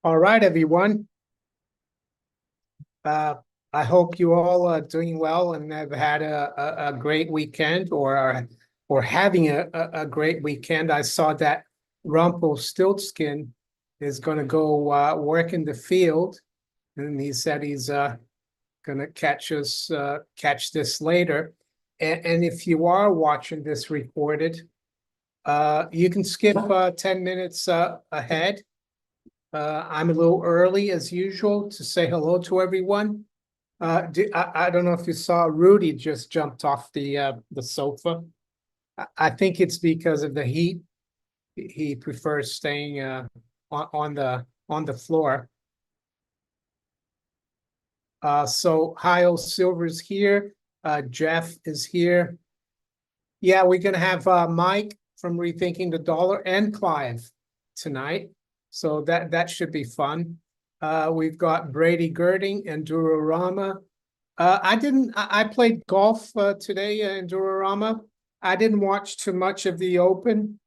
All right, everyone. I hope you all are doing well and have had a great weekend or having a great weekend. I saw that Rumpelstiltskin is going to go work in the field, and he said he's going to catch this later. And if you are watching this recorded, you can skip 10 minutes ahead. I'm a little early as usual to say hello to everyone. I don't know if you saw Rudy just jumped off the sofa. I think it's because of the heat. He prefers staying on the floor. So Hyle Silver's here. Jeff is here. Yeah, we're gonna have Mike from Rethinking the Dollar and Clive tonight. So that should be fun. We've got Brady Girding and Durarama. I played golf today in Durarama. I didn't watch too much of the Open,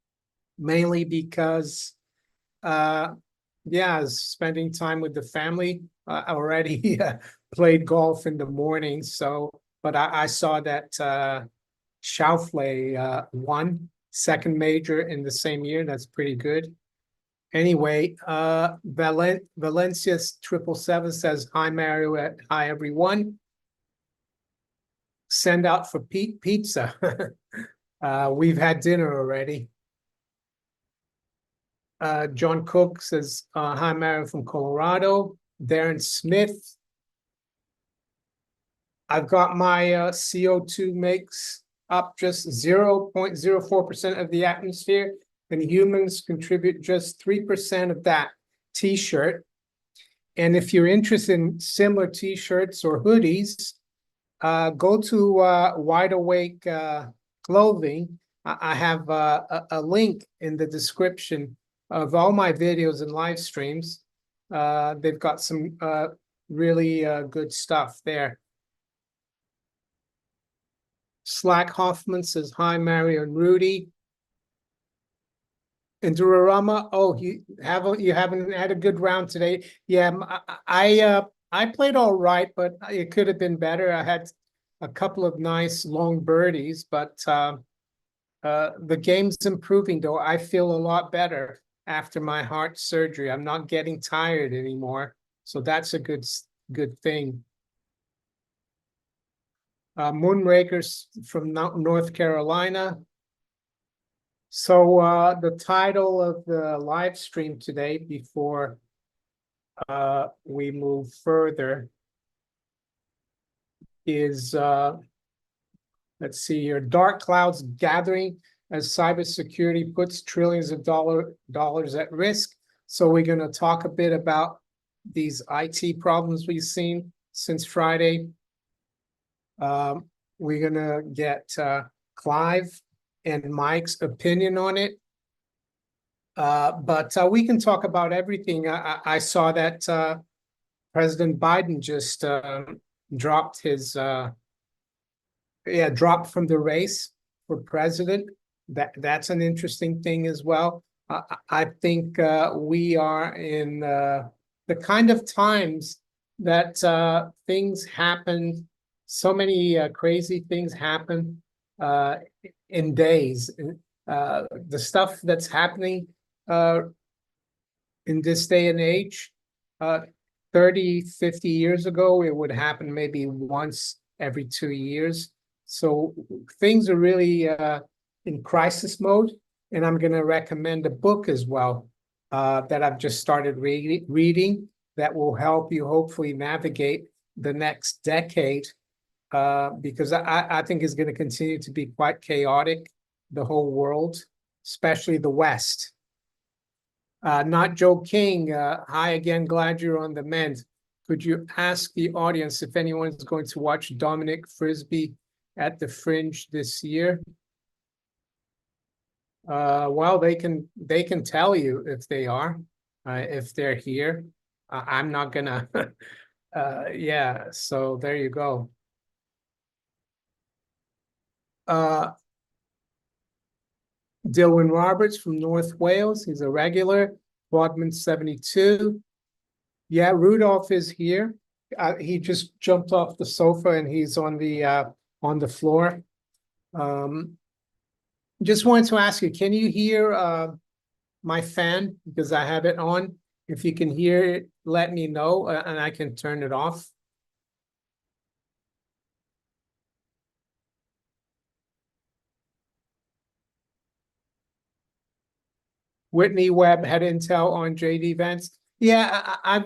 mainly because I was spending time with the family. I already played golf in the morning, but I saw that Schauffele won second major in the same year. That's pretty good. Anyway, Valencia's 777 says, hi, Mario. Hi, everyone. Send out for pizza. We've had dinner already. John Cook says, hi, Mario from Colorado. Darren Smith. I've got my CO2 makes up just 0.04% of the atmosphere, and humans contribute just 3% of that t-shirt. And if you're interested in similar t-shirts or hoodies, go to Wide Awake Clothing. I have a link in the description of all my videos and live streams. They've got some really good stuff there. Slack Hoffman says, hi, Mario and Rudy. And Durarama, oh, you haven't had a good round today. Yeah, I played all right, but it could have been better. I had a couple of nice long birdies, but the game's improving, though. I feel a lot better after my heart surgery. I'm not getting tired anymore, so that's a good thing. Moonrakers from North Carolina. So the title of the live stream today, before we move further, is let's see here: dark clouds gathering as cybersecurity puts trillions of dollars at risk. So we're going to talk a bit about these IT problems we've seen since Friday. We're going to get Clive and Mike's opinion on it. But we can talk about everything. I saw that President Biden just dropped his dropped from the race for president. That's an interesting thing as well. I think we are in the kind of times that things happen. So many crazy things happen in days. The stuff that's happening in this day and age, 30, 50 years ago, it would happen maybe once every 2 years. So things are really in crisis mode. And I'm going to recommend a book as well that I've just started reading that will help you hopefully navigate the next decade, because I think it's going to continue to be quite chaotic, the whole world, especially the West. Not Joe King. Hi again. Glad you're on the mend. Could you ask the audience if anyone's going to watch Dominic Frisby at the Fringe this year? Well, they can tell you if they are, if they're here. I'm not gonna. Yeah. So there you go. Dylan Roberts from North Wales. He's a regular. Bodman 72. Yeah, Rudolph is here. He just jumped off the sofa and he's on the floor. Um, just wanted to ask you, can you hear my fan? Because I have it on. If you can hear it, let me know and I can turn it off. Whitney Webb had intel on JD Vance. Yeah, I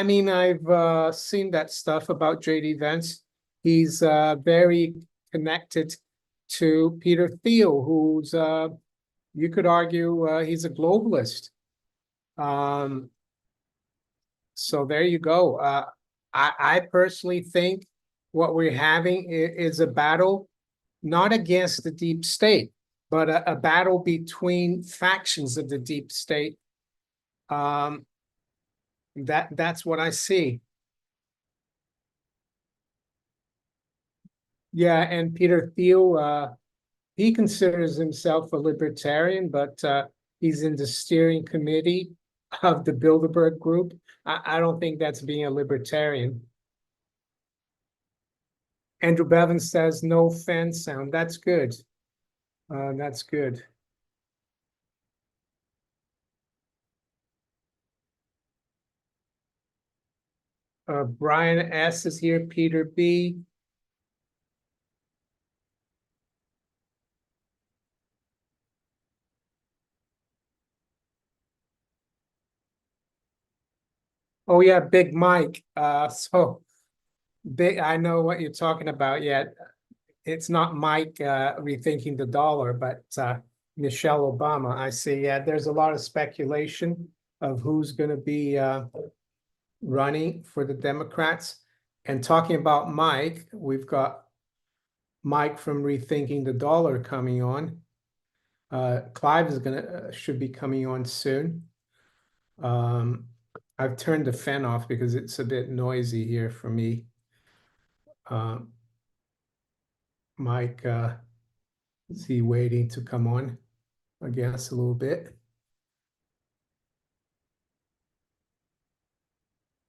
mean, I've seen that stuff about JD Vance. He's very connected to Peter Thiel, who's you could argue he's a globalist. Um, so there you go. I personally think what we're having is a battle not against the deep state, but a battle between factions of the deep state. Um, that's what I see. Yeah, and Peter Thiel, he considers himself a libertarian, but he's in the steering committee of the Bilderberg Group. I don't think that's being a libertarian. Andrew Bevan says no fan sound. That's good. That's good. Brian S is here. Peter B. Oh yeah, Big Mike. So big. I know what you're talking about. Yeah, it's not Mike rethinking the dollar, but Michelle Obama. I see. Yeah, there's a lot of speculation of who's going to be running for the Democrats. And talking about Mike, we've got Mike from Rethinking the Dollar coming on. Clive is gonna should be coming on soon. Um, I've turned the fan off because it's a bit noisy here for me. Um, Mike, is he waiting to come on? I guess a little bit.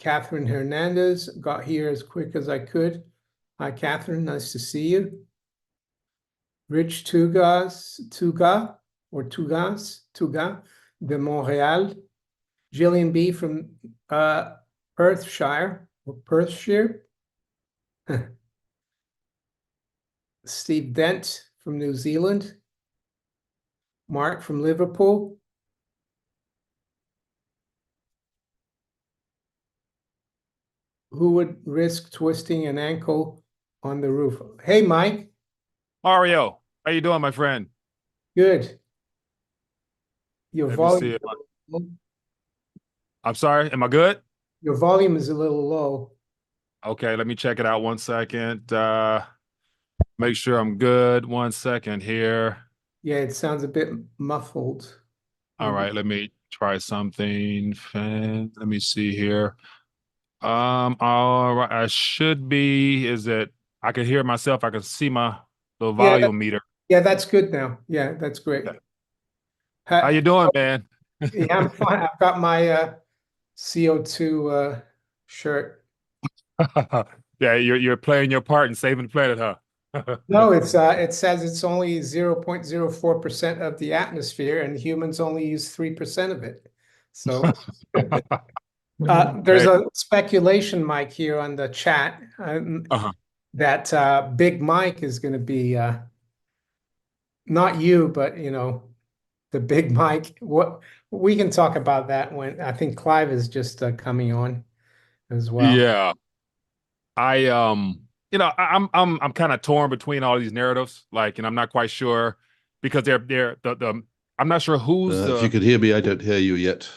Catherine Hernandez got here as quick as I could. Hi, Catherine. Nice to see you. Rich Tuga de Montreal. Jillian B from Perthshire or Perthshire. Steve Dent from New Zealand. Mark from Liverpool. Who would risk twisting an ankle on the roof? Hey, Mike. Mario, how you doing, my friend? Good. Your Let me volume, see. I'm sorry. Am I good? your volume is a little low. Okay, let me check it out 1 second. Make sure I'm good. 1 second here. Yeah, it sounds a bit muffled. All Maybe. right, let me try something. Let me see here. All right, I should be. Is it? I can hear myself. I can see my little Yeah, volume meter. yeah, that's good now. Yeah, that's great. Okay. How you doing, man? Yeah, I'm fine. I've got my CO2 shirt. Yeah, you're playing your part in saving the planet, huh? No, it says it's only 0.04% of the atmosphere and humans only use 3% of it. So there's Hey, a speculation, Mike, here on the chat uh-huh. that Big Mike is going to be not you, but the Big Mike. What we can talk about that when I think Clive is just coming on as well. Yeah. I'm kind of torn between all these narratives, like, and I'm not quite sure because they're the I'm not sure who's If you the could hear me, I don't hear you yet.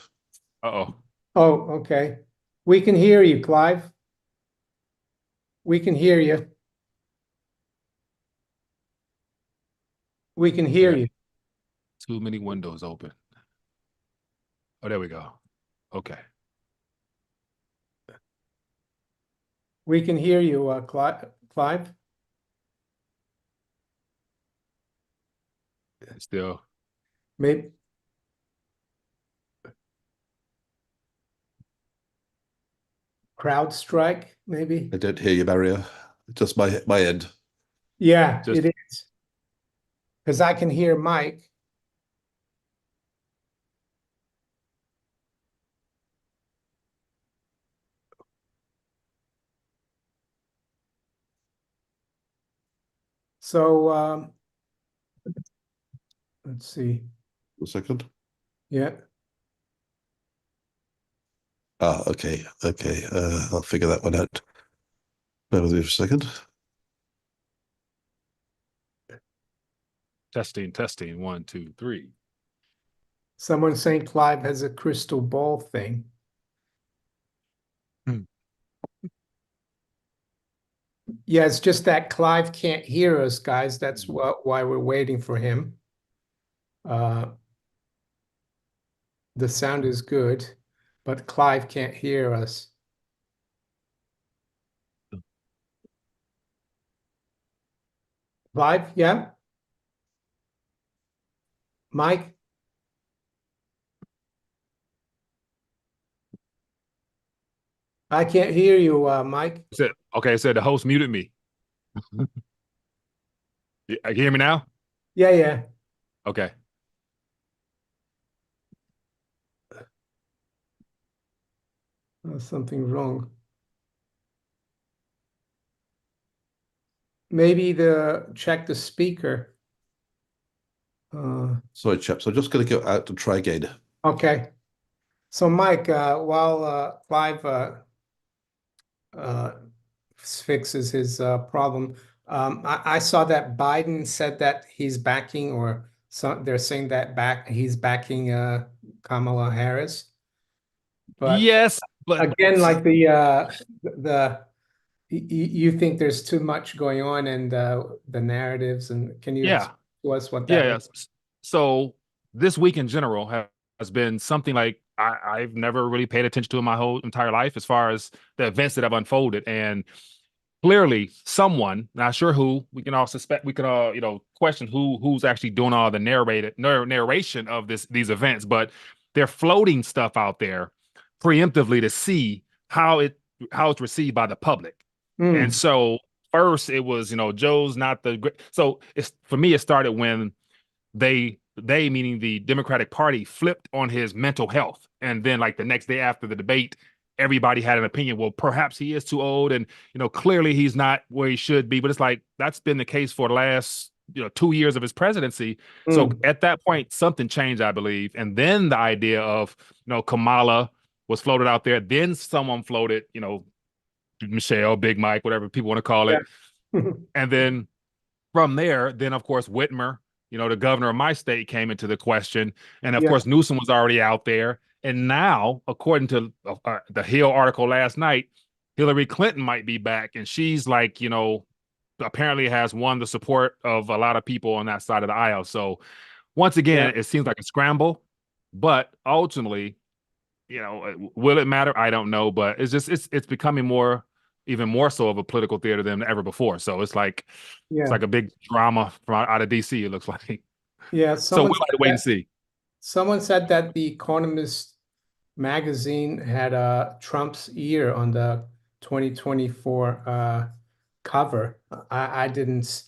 uh-oh. Oh, okay. We can hear you, Clive. We can hear you. We can I hear got you. too many windows open. Oh, there we go. Okay. We can hear you, Clive. Still. Maybe CrowdStrike, maybe? I don't hear you, Mario. Just my end. Yeah, Just it is. Because I can hear Mike. So let's see. A second. Yeah. Ah, okay. I'll figure that one out. Bear with me for a second. testing. 1, 2, 3. Someone saying Clive has a crystal ball thing. Hmm. Yeah, it's just that Clive can't hear us, guys. That's why we're waiting for him. The sound is good, but Clive can't hear us. Clive, yeah? Mike? I can't hear you, Mike. Okay, so the host muted me. You can hear me now? Yeah, yeah. Okay. Something wrong. Maybe check the speaker. Sorry, chaps. I'm just going to go out and try again. Okay. So Mike, while Clive uh, fixes his problem, I saw that Biden said that he's backing, or they're saying that he's backing Kamala Harris. But Yes, but again, like you think there's too much going on, and the narratives, and can you yeah, explain to us what that yeah. is? So this week in general has been something like I've never really paid attention to in my whole entire life as far as the events that have unfolded. And clearly someone, not sure who, we can all suspect, we can all, question who's actually doing all the narration of these events, but they're floating stuff out there preemptively to see how it's received by the public. And Mm, so first it was, Joe's not the great. So it's, for me, it started when they meaning the Democratic Party flipped on his mental health. And then like the next day after the debate, everybody had an opinion. Well, perhaps he is too old, and clearly he's not where he should be. But it's like that's been the case for the last 2 years of his presidency. So mm, at that point, something changed, I believe. And then the idea of Kamala was floated out there. Then someone floated, Michelle, Big Mike, whatever people want to call yeah. it. And then from there, then of course Whitmer, the governor of my state, came into the question, and of Yeah. course Newsom was already out there. And now, according to the Hill article last night, Hillary Clinton might be back, and she's like, apparently has won the support of a lot of people on that side of the aisle. So once Yeah. again, it seems like a scramble, but ultimately, will it matter? I don't know, but it's becoming even more so of a political theater than ever before. So it's Yeah. like a big drama from out of DC. It looks like. Yeah. So we might wait and see. Someone said that the Economist magazine had Trump's ear on the 2024 cover. I didn't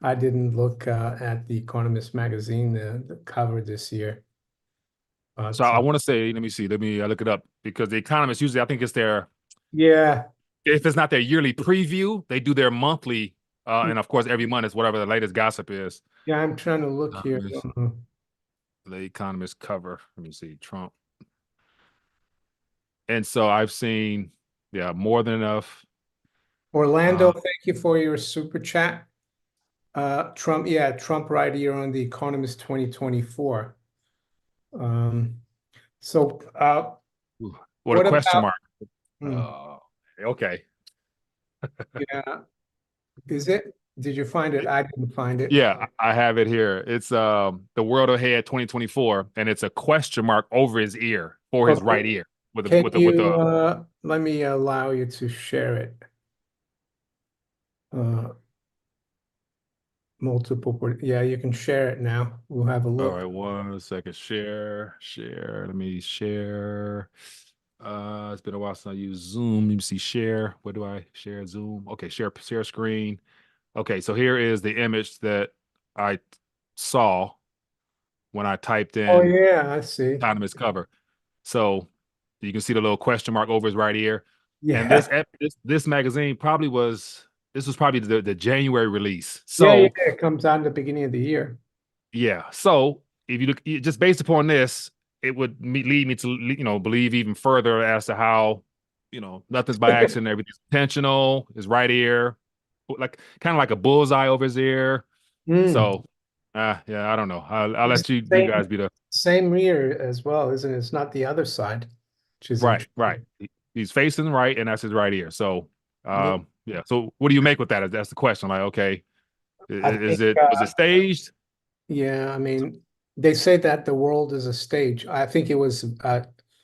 I didn't look at the Economist magazine the cover this year. So But I want to say, let me see, let me look it up, because the Economist usually, I think it's their, yeah, if it's not their yearly preview, they do their monthly, and of course every month is whatever the latest gossip is. yeah, I'm trying to look here. Economist, the Economist cover. Let me see, Trump. And so I've seen, yeah, more than enough. Orlando, thank you for your super chat. Trump, yeah, Trump right here on the Economist 2024. So What a what question about mark. hmm, Okay. yeah, is it? Did you find it? I didn't find it. Yeah, I have it here. It's the World Ahead 2024, and it's a question mark over his ear, for his Okay. right ear, with a Can with you a let me allow you to share it? Uh yeah, you can share it now. We'll have a all look. right, 1 second. Share. Let me share. It's been a while since I used Zoom. Let me see share. Where do I share Zoom? Okay, share screen. Okay, so here is the image that I saw when I typed Oh in yeah, I see. autonomous cover. So you can see the little question mark over his right ear. And Yeah. this magazine probably was this was probably the January release. Yeah, yeah, So it comes out in the beginning of the year. yeah. So if you look just based upon this, it would lead me to believe even further as to how nothing's by accident, everything's intentional. His right ear, like kind of like a bullseye over his ear. Mm. So yeah, I don't know. I'll It's let you the guys same be the same rear as well, isn't it? It's not the other side, which is right. interesting. He's facing right, and that's his right ear. So Yeah. yeah. So what do you make with that? That's the question. Like, okay, I think is it was it staged? yeah, I mean, they say that the world is a stage. I think it was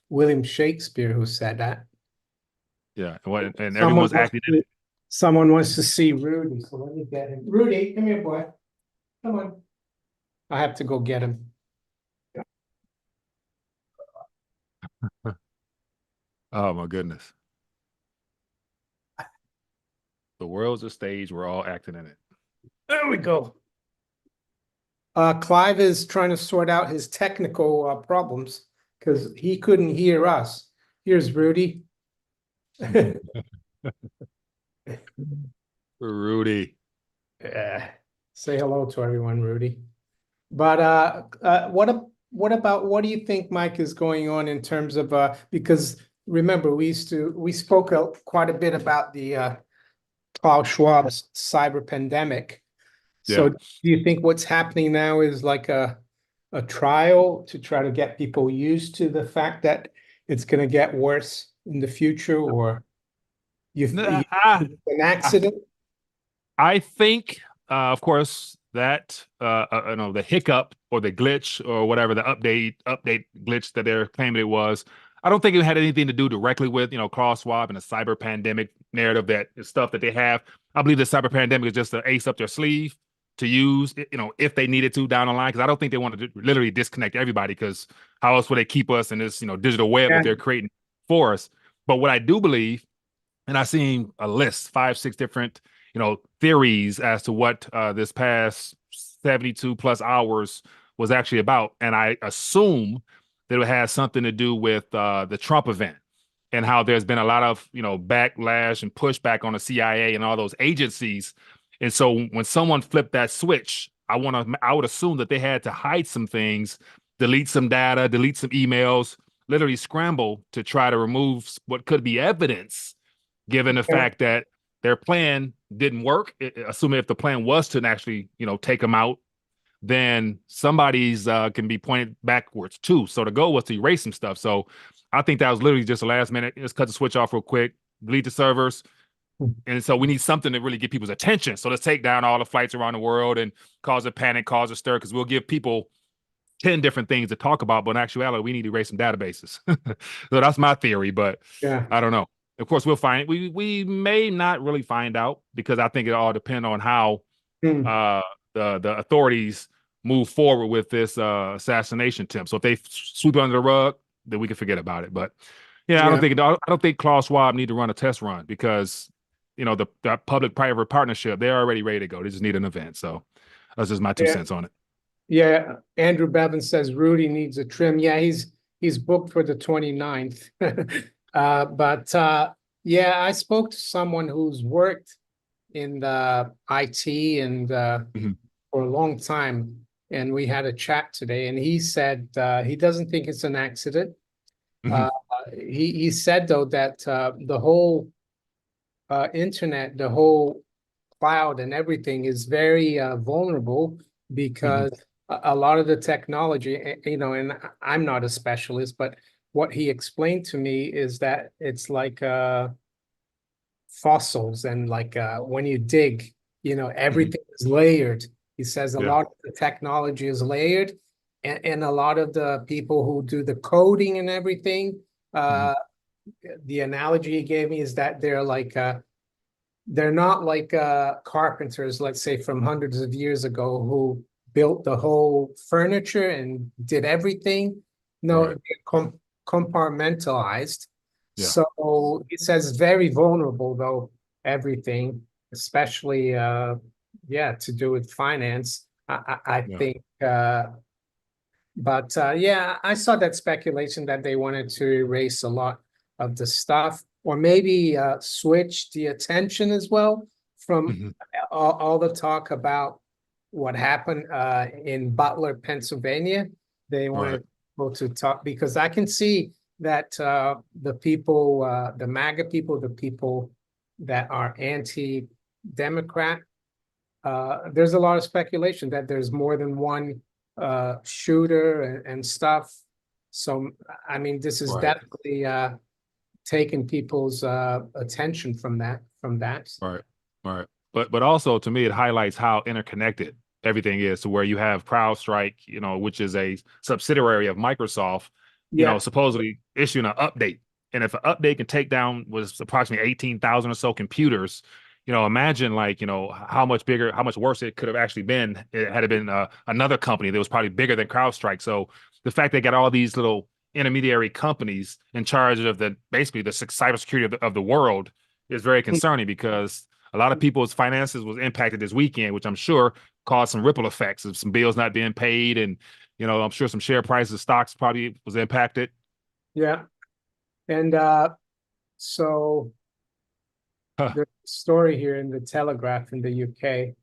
William Shakespeare who said that. Yeah, and Someone everyone's wants acting in to, someone wants to see Rudy, so let me get him. Rudy, come here, boy. Come on. I have to go get him. it. Oh my goodness. The world's a stage. We're all acting in it. There we go. Clive is trying to sort out his technical problems because he couldn't hear us. Here's Rudy. Rudy. Yeah. Say hello to everyone, Rudy. But what about what do you think, Mike, is going on in terms of because remember we spoke quite a bit about the Klaus Schwab's cyber pandemic. Yeah. So do you think what's happening now is like a trial to try to get people used to the fact that it's going to get worse in the future, or Nah, you an accident? I think, of course, that the hiccup or the glitch or whatever the update glitch that they're claiming it was. I don't think it had anything to do directly with Klaus Schwab and the cyber pandemic narrative that stuff that they have. I believe the cyber pandemic is just an ace up their sleeve to use, if they needed to down the line. Because I don't think they want to literally disconnect everybody. Because how else would they keep us in this digital web Yeah. that they're creating for us? But what I do believe, and I've seen a list, 5, 6 different, theories as to what this past 72 plus hours was actually about. And I assume that it has something to do with the Trump event and how there's been a lot of, backlash and pushback on the CIA and all those agencies. And so when someone flipped that switch, I would assume that they had to hide some things, delete some data, delete some emails, literally scramble to try to remove what could be evidence given the Yeah. fact that their plan didn't work. Assuming if the plan was to actually, take them out, then somebody's can be pointed backwards too. So the goal was to erase some stuff. So I think that was literally just a last minute. Let's cut the switch off real quick, delete the servers. And so we need something to really get people's attention. So let's take down all the flights around the world and cause a panic, cause a stir, because we'll give people 10 different things to talk about, but in actuality, we need to erase some databases. So that's my theory, but Yeah. I don't know. Of course, we'll find we may not really find out because I think it all depends on how Hmm. uh the authorities move forward with this assassination attempt. So if they sweep it under the rug, then we can forget about it. But yeah, Yeah. I don't think Klaus Schwab need to run a test run because the public-private partnership, they're already ready to go. They just need an event. So that's just my two Yeah. cents on it. Yeah. Andrew Bevan says Rudy needs a trim. Yeah, he's booked for the 29th. But yeah, I spoke to someone who's worked in the IT and Mhm. for a long time, and we had a chat today, and he said he doesn't think it's an accident. Mhm. Uh, he said though that the whole internet, the whole cloud and everything is very vulnerable Mhm. because a lot of the technology, and I'm not a specialist, but what he explained to me is that it's like fossils and like when you dig, Mhm. everything is layered. He says a Yeah. lot of the technology is layered, and a lot of the people who do the coding and everything, Mhm. the analogy he gave me is that they're not like carpenters, let's say from hundreds of years ago, who built the whole furniture and did everything. No, Right. they're compartmentalized. Yeah. So it says very vulnerable though, everything, especially yeah, to do with finance. I Yeah. think but yeah, I saw that speculation that they wanted to erase a lot of the stuff, or maybe switch the attention as well from Mhm. all the talk about what happened in Butler, Pennsylvania. They Right. wanted people to talk because I can see that the people, the MAGA people, the people that are anti-Democrat, there's a lot of speculation that there's more than one shooter and stuff. So, I mean, this is Right. definitely taking people's attention from that. Right. Right. But also to me, it highlights how interconnected everything is to where you have CrowdStrike, which is a subsidiary of Microsoft, Yeah. supposedly issuing an update. And if an update can take down was approximately 18,000 or so computers, imagine like, how much bigger, how much worse it could have actually been had it been another company that was probably bigger than CrowdStrike. So the fact they got all these little intermediary companies in charge of basically the cybersecurity of the world is very concerning because a lot of people's finances was impacted this weekend, which I'm sure caused some ripple effects of some bills not being paid. And, I'm sure some share prices, stocks probably was impacted. Yeah. And so Huh. the story here in the Telegraph in the UK,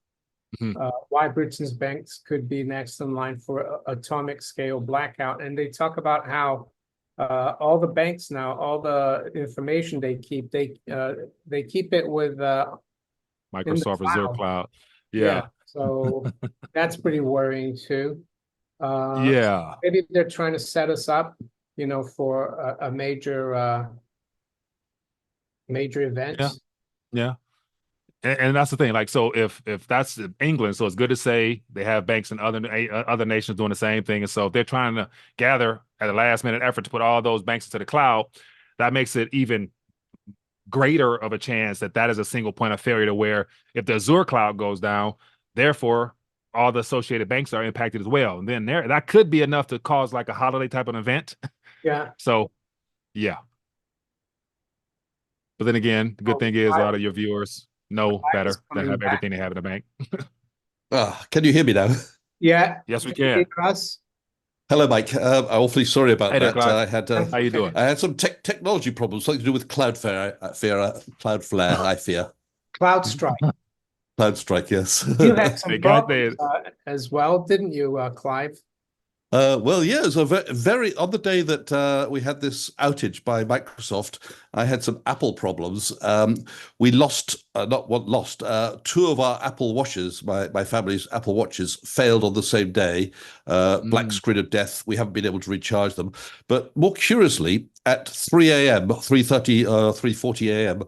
Mhm. why Britain's banks could be next in line for atomic scale blackout. And they talk about how all the banks now, all the information they keep it with in the Microsoft Azure cloud. Cloud. Yeah, Yeah. so that's pretty worrying too. Yeah. Maybe they're trying to set us up, for a major Yeah. event. Yeah. And that's the thing. Like, so if that's England, so it's good to say they have banks in other nations doing the same thing. And so if they're trying to gather at a last minute effort to put all those banks into the cloud, that makes it even greater of a chance that that is a single point of failure to where if the Azure cloud goes down, therefore all the associated banks are impacted as well. And then that could be enough to cause like a holiday type of event. Yeah. So yeah. But then again, the good Oh, thing is a Clive lot of your viewers know is better than coming have back. everything they have in the bank. Can you hear me now? Yeah. Yes, we Can you hear can. us? Hello, Mike. I'm awfully sorry about Hey there, that. Clive. That's How you okay. doing? I had some technology problems, something to do with Cloudflare. Cloudflare, I fear. Cloud Strike. CloudStrike, yes. You had some Hey, guys, problems as well, didn't you, Clive? Well, yeah, it was a very on the day that we had this outage by Microsoft. I had some Apple problems. We lost, not what lost, two of our Apple watches. My family's Apple watches failed on the same day. Black Mm, screen of death. We haven't been able to recharge them. But more curiously, at 3 a.m., 3:30, 3:40 a.m.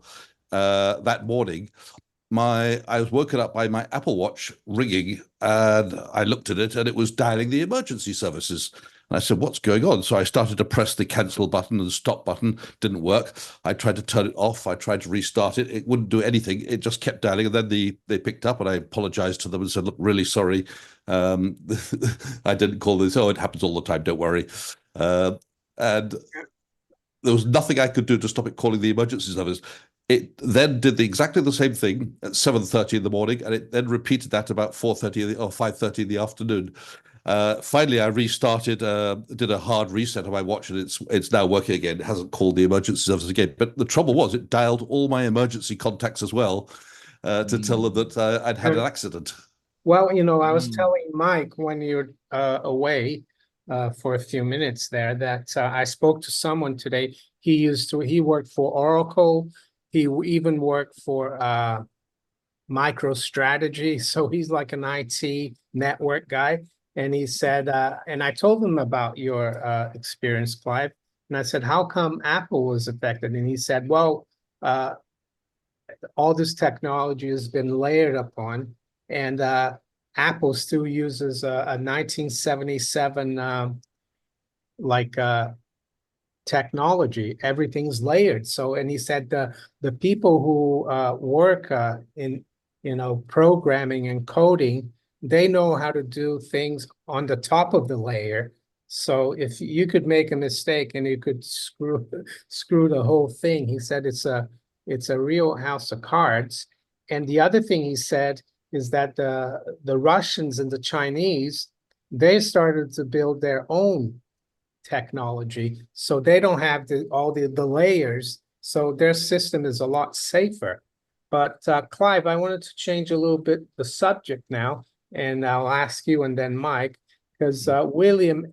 That morning, I was woken up by my Apple Watch ringing, and I looked at it, and it was dialing the emergency services. And I said, "What's going on?" So I started to press the cancel button and the stop button. Didn't work. I tried to turn it off. I tried to restart it. It wouldn't do anything. It just kept dialing. And then they picked up, and I apologized to them and said, "Look, really sorry. Um, I didn't call this. Oh, it happens all the time. Don't worry." And there was nothing I could do to stop it calling the emergency service. It then did exactly the same thing at 7:30 in the morning, and it then repeated that about 4:30 or 5:30 in the afternoon. Finally, I restarted, did a hard reset of my watch, and it's now working again. It hasn't called the emergency service again. But the trouble was, it dialed all my emergency contacts as well to tell them mm, that I'd had Yeah. an accident. Well, I was mm, telling Mike when you're away for a few minutes there that I spoke to someone today. He worked for Oracle. Even worked for MicroStrategy. So he's like an IT network guy. And he said, and I told him about your experience, Clive. And I said, how come Apple was affected? And he said, well, uh, all this technology has been layered upon, and Apple still uses a 1977 like technology. Everything's layered. So, and he said the people who work in programming and coding, they know how to do things on the top of the layer, So if you could make a mistake and you could screw the whole thing, he said it's a real house of cards. And the other thing he said is that the Russians and the Chinese, they started to build their own technology, so they don't have all the layers, so their system is a lot safer. But Clive, I wanted to change a little bit the subject now, and I'll ask you and then Mike, because William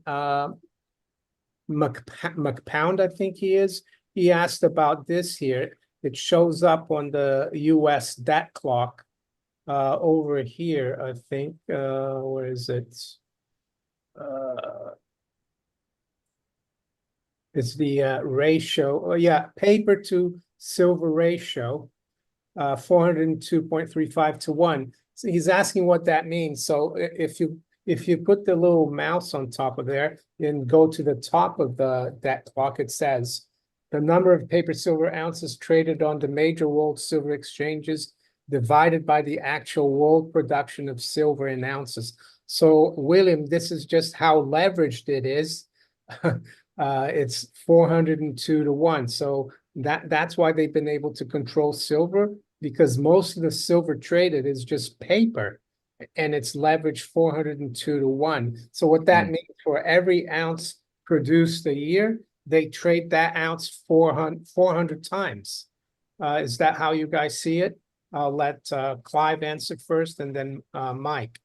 McPound, I think he asked about this here. It shows up on the US debt clock over here, I think. Where is it? It's the ratio. Oh, yeah, paper to silver ratio, 402.35 to 1. So he's asking what that means. So if you put the little mouse on top of there and go to the top of that clock, it says the number of paper silver ounces traded on the major world silver exchanges divided by the actual world production of silver in ounces. So William, this is just how leveraged it is. It's 402 to 1. So that's why they've been able to control silver, because most of the silver traded is just paper, and it's leveraged 402 to 1. So what that means, for every ounce produced a year, they trade that ounce 400 times. Is that how you guys see it? I'll let Clive answer first, and then Mike.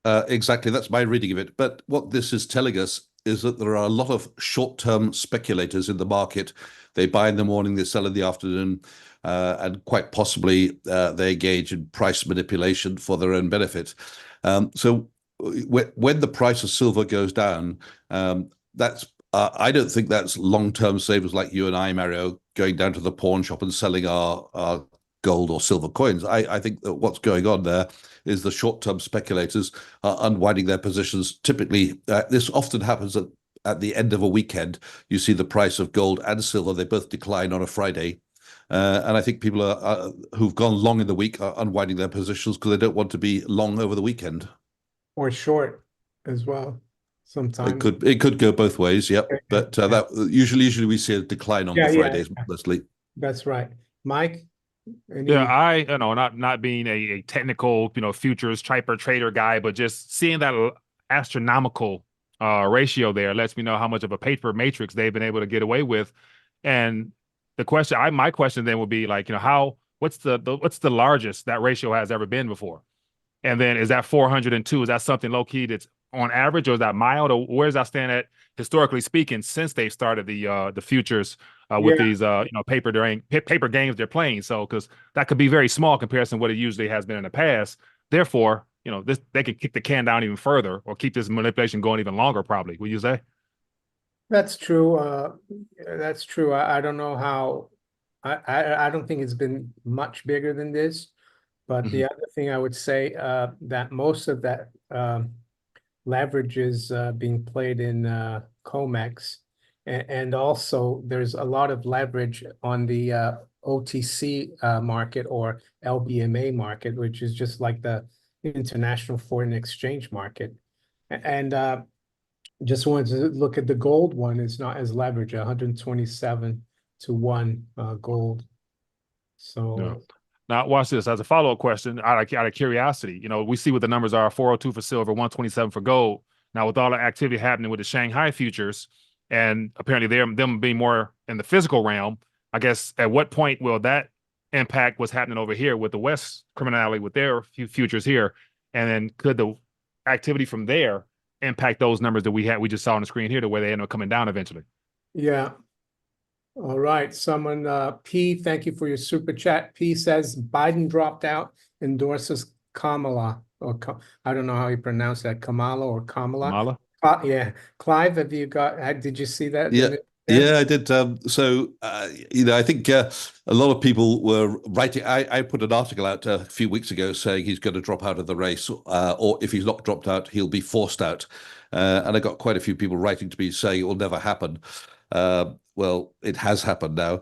Exactly, that's my reading of it. But what this is telling us is that there are a lot of short-term speculators in the market. They buy in the morning, they sell in the afternoon, and quite possibly they engage in price manipulation for their own benefit. So when the price of silver goes down, that's I don't think that's long-term savers like you and I, Mario, going down to the pawn shop and selling our gold or silver coins. I think that what's going on there is the short-term speculators are unwinding their positions. Typically, this often happens at the end of a weekend. You see the price of gold and silver, they both decline on a Friday. And I think people who've gone long in the week are unwinding their positions because they don't want to be long over the weekend. Or short as well, sometimes. It could go both ways, yep. But that usually we see a decline on the Fridays, mostly. That's right. Mike? Yeah, not being a technical, futures trader guy, but just seeing that astronomical ratio there lets me know how much of a paper matrix they've been able to get away with. And my question then would be like, what's the largest that ratio has ever been before? And then is that 402? Is that something low key that's on average, or is that mild, or where does that stand at historically speaking since they started the futures with these paper games they're playing? So because that could be very small comparison to what it usually has been in the past. Therefore, they could kick the can down even further or keep this manipulation going even longer. Probably, would you say? That's true. That's true. I don't know how. I don't think it's been much bigger than this. But the other thing I would say, that most of that leverage is being played in COMEX, and also there's a lot of leverage on the OTC market or LBMA market, which is just like the international foreign exchange market. And just wanted to look at the gold one. It's not as leveraged, 127 to 1 gold. So. Yeah. Now, watch this as a follow-up question out of curiosity. We see what the numbers are: 402 for silver, 127 for gold. Now, with all the activity happening with the Shanghai futures, and apparently them being more in the physical realm, I guess at what point will that impact what's happening over here with the West criminality with their futures here? And then could the activity from there impact those numbers that we just saw on the screen here, to where they end up coming down eventually? Yeah. All right. Someone, P, thank you for your super chat. P says Biden dropped out, endorses Kamala, or I don't know how you pronounce that, Kamala or Kamala. Kamala? Yeah. Clive, did you see that? Yeah. Yeah, I did. I think a lot of people were writing. I put an article out a few weeks ago saying he's going to drop out of the race, or if he's not dropped out, he'll be forced out. And I got quite a few people writing to me saying it will never happen. Well, it has happened now.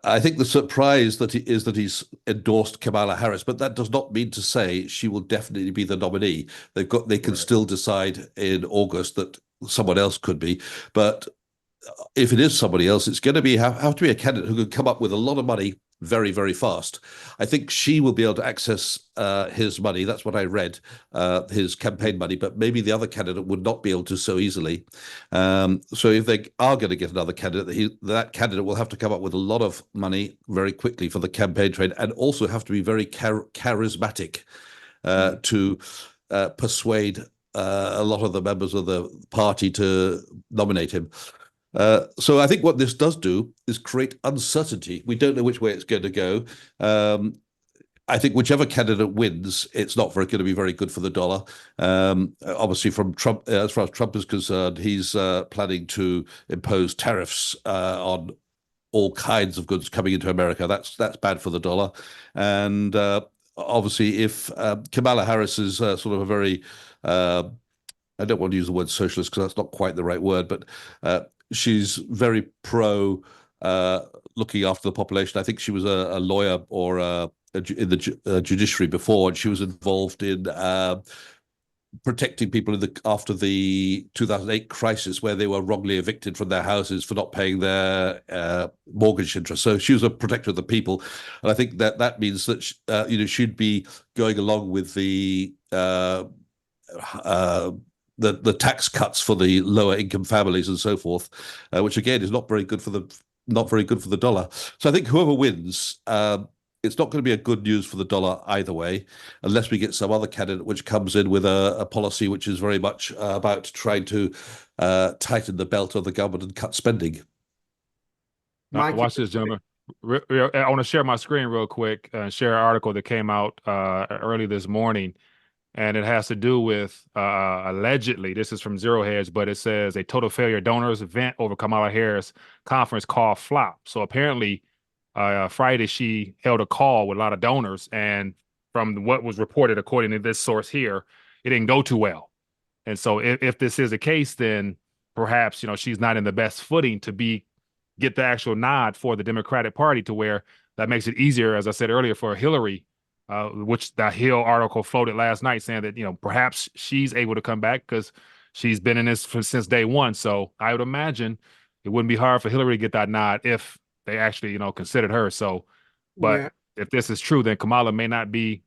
I think the surprise is that he's endorsed Kamala Harris, but that does not mean to say she will definitely be the nominee. They can still decide in August that someone else could be. But if it is somebody else, it's going to be have to be a candidate who can come up with a lot of money very, very fast. I think she will be able to access his money. That's what I read, his campaign money. But maybe the other candidate would not be able to so easily. So if they are going to get another candidate, that candidate will have to come up with a lot of money very quickly for the campaign trail, and also have to be very charismatic to persuade a lot of the members of the party to nominate him. So I think what this does do is create uncertainty. We don't know which way it's going to go. I think whichever candidate wins, it's not going to be very good for the dollar. Obviously, from Trump, as far as Trump is concerned, he's planning to impose tariffs on all kinds of goods coming into America. That's bad for the dollar. And obviously, if Kamala Harris is sort of a very I don't want to use the word socialist because that's not quite the right word, but she's very pro looking after the population. I think she was a lawyer or in the judiciary before, and she was involved in protecting people after the 2008 crisis, where they were wrongly evicted from their houses for not paying their mortgage interest. So she was a protector of the people, and I think that means that she'd be going along with the tax cuts for the lower income families and so forth, which again is not very good for the dollar. So I think whoever wins, it's not going to be a good news for the dollar either way, unless we get some other candidate which comes in with a policy which is very much about trying to tighten the belt of the government and cut spending. Watch this, gentlemen. I want to share my screen real quick and share an article that came out early this morning. And it has to do with allegedly, this is from Zero Hedge, but it says a total failure donors event over Kamala Harris conference call flop. So apparently Friday she held a call with a lot of donors, and from what was reported according to this source here, it didn't go too well. And so if this is the case, then perhaps she's not in the best footing to get the actual nod for the Democratic Party, to where that makes it easier, as I said earlier, for Hillary. Which the Hill article floated last night, saying that perhaps she's able to come back because she's been in this since day one. So I would imagine it wouldn't be hard for Hillary to get that nod if they actually considered her. So, but if this is true, then Kamala may not be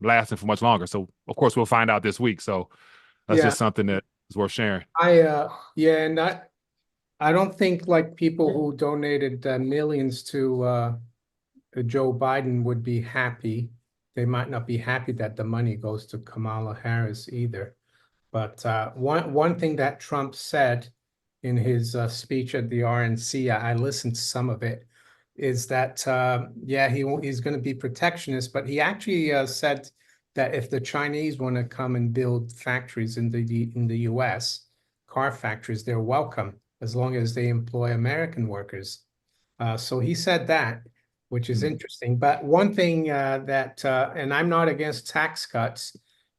lasting for much longer. So of course we'll find out this week. So that's just something that is worth sharing. And I don't think like people who donated millions to Joe Biden would be happy. They might not be happy that the money goes to Kamala Harris either. But one thing that Trump said in his speech at the RNC, I listened to some of it, is that he's going to be protectionist, but he actually said that if the Chinese want to come and build factories in the U.S., car factories, they're welcome as long as they employ American workers. So he said that, which is interesting. But one thing and I'm not against tax cuts,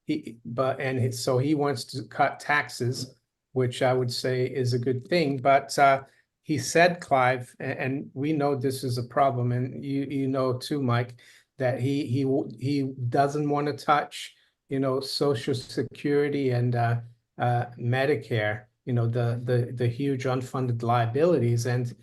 so he wants to cut taxes, which I would say is a good thing. But he said, Clive, and we know this is a problem, and you know too, Mike, that he doesn't want to touch, Social Security and Medicare, the huge unfunded liabilities, and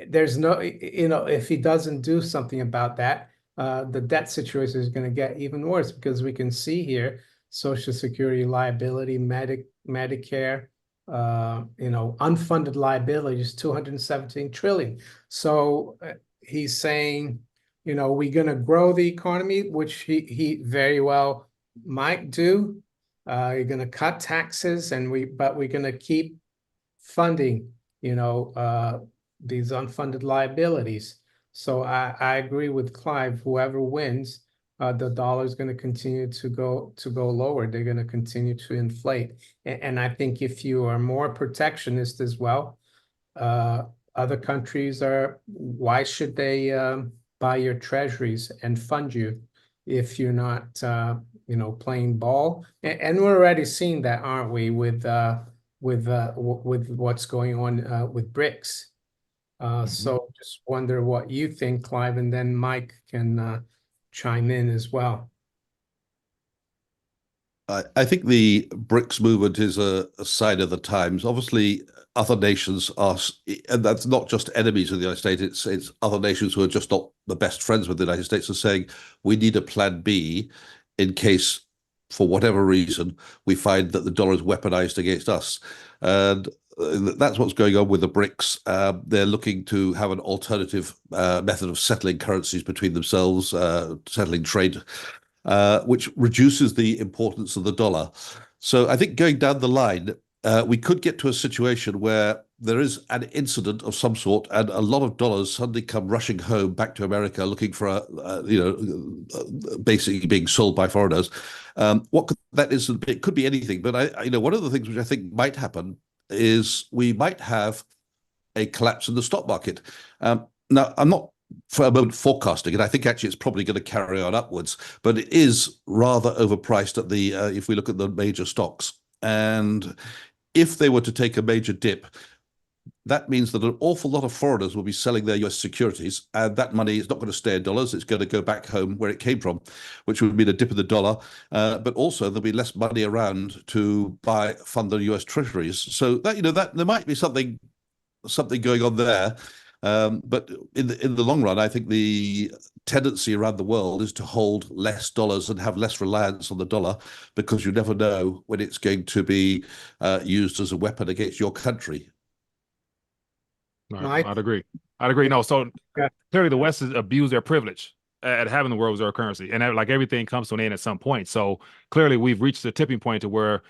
there's no, if he doesn't do something about that, the debt situation is going to get even worse, because we can see here Social Security liability, Medicare, unfunded liabilities, 217 trillion. So he's saying, we're going to grow the economy, which he very well might do. You're going to cut taxes, but we're going to keep funding, these unfunded liabilities. So I agree with Clive. Whoever wins, the dollar is going to continue to go lower. They're going to continue to inflate. And I think if you are more protectionist as well, other countries why should they buy your treasuries and fund you if you're not playing ball? And we're already seeing that, aren't we, with what's going on with BRICS. So just wonder what you think, Clive, and then Mike can chime in as well. I think the BRICS movement is a sign of the times. Obviously, other nations are, and that's not just enemies of the United States. It's other nations who are just not the best friends with the United States are saying we need a plan B in case, for whatever reason, we find that the dollar is weaponized against us, and that's what's going on with the BRICS. They're looking to have an alternative method of settling currencies between themselves, settling trade, which reduces the importance of the dollar. So I think going down the line, we could get to a situation where there is an incident of some sort, and a lot of dollars suddenly come rushing home back to America, looking for basically being sold by foreigners. What could that incident be? It could be anything, but one of the things which I think might happen is we might have a collapse in the stock market. Now, I'm not for a moment forecasting it. I think actually it's probably going to carry on upwards, but it is rather overpriced at the if we look at the major stocks. And if they were to take a major dip, that means that an awful lot of foreigners will be selling their US securities, and that money is not going to stay in dollars. It's going to go back home where it came from, which would mean a dip in the dollar. But also there'll be less money around to fund the US treasuries. So that there might be something going on there. But in the long run, I think the tendency around the world is to hold less dollars and have less reliance on the dollar, because you never know when it's going to be used as a weapon against your country. Mike? I'd agree. I'd agree. No, so Yeah. clearly the West has abused their privilege at having the world reserve currency, and like everything comes to an end at some point. So clearly we've reached the tipping point to where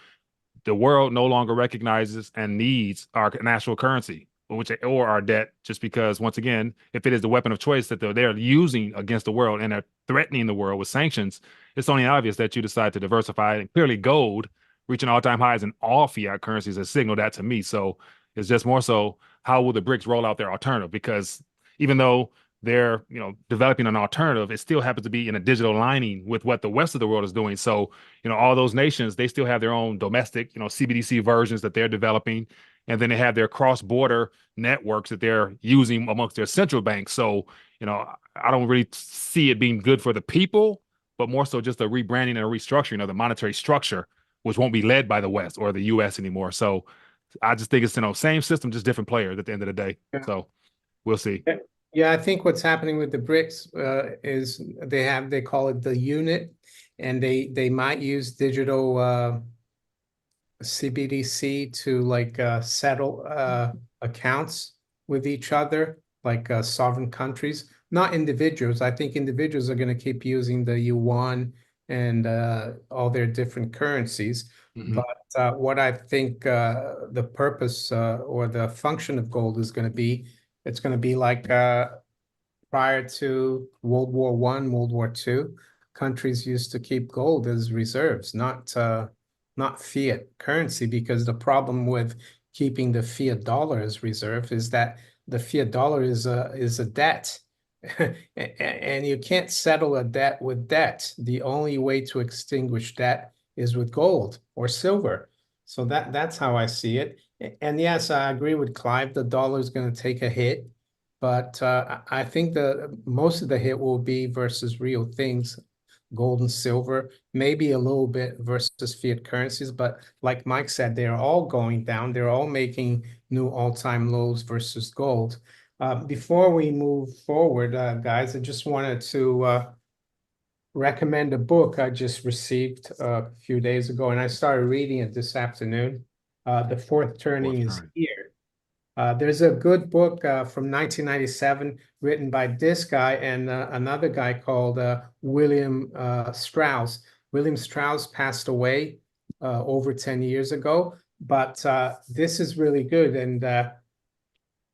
the world no longer recognizes and needs our national currency, or our debt, just because, once again, if it is the weapon of choice that they're using against the world and are threatening the world with sanctions, it's only obvious that you decide to diversify. And clearly gold reaching all-time highs in all fiat currencies has signaled that to me. So it's just more so, how will the BRICS roll out their alternative? Because even though they're developing an alternative, it still happens to be in a digital lining with what the rest of the world is doing. So all those nations, they still have their own domestic CBDC versions that they're developing, and then they have their cross-border networks that they're using amongst their central banks. So I don't really see it being good for the people, but more so just a rebranding and a restructuring of the monetary structure, which won't be led by the West or the US anymore. So I just think it's same system, just different players at the end of the day. Yeah. So we'll see. Yeah, I think what's happening with the BRICS is they call it the unit, and they might use digital CBDC to settle accounts with each other, like sovereign countries, not individuals. I think individuals are going to keep using the yuan and all their different currencies. Mhm. But what I think the purpose or the function of gold is going to be, it's going to be like prior to World War I, World War II, countries used to keep gold as reserves, not fiat currency, because the problem with keeping the fiat dollar as reserve is that the fiat dollar is a debt. And you can't settle a debt with debt. The only way to extinguish debt is with gold or silver. So that's how I see it. And yes, I agree with Clive. The dollar is going to take a hit, but I think most of the hit will be versus real things, gold and silver, maybe a little bit versus fiat currencies. But like Mike said, they're all going down. They're all making new all-time lows versus gold. Before we move forward, guys, I just wanted to recommend a book I just received a few days ago, and I started reading it this afternoon. The Fourth Turning is Here. There's a good book from 1997 written by this guy and another guy called William Strauss. William Strauss passed away over 10 years ago, but this is really good. And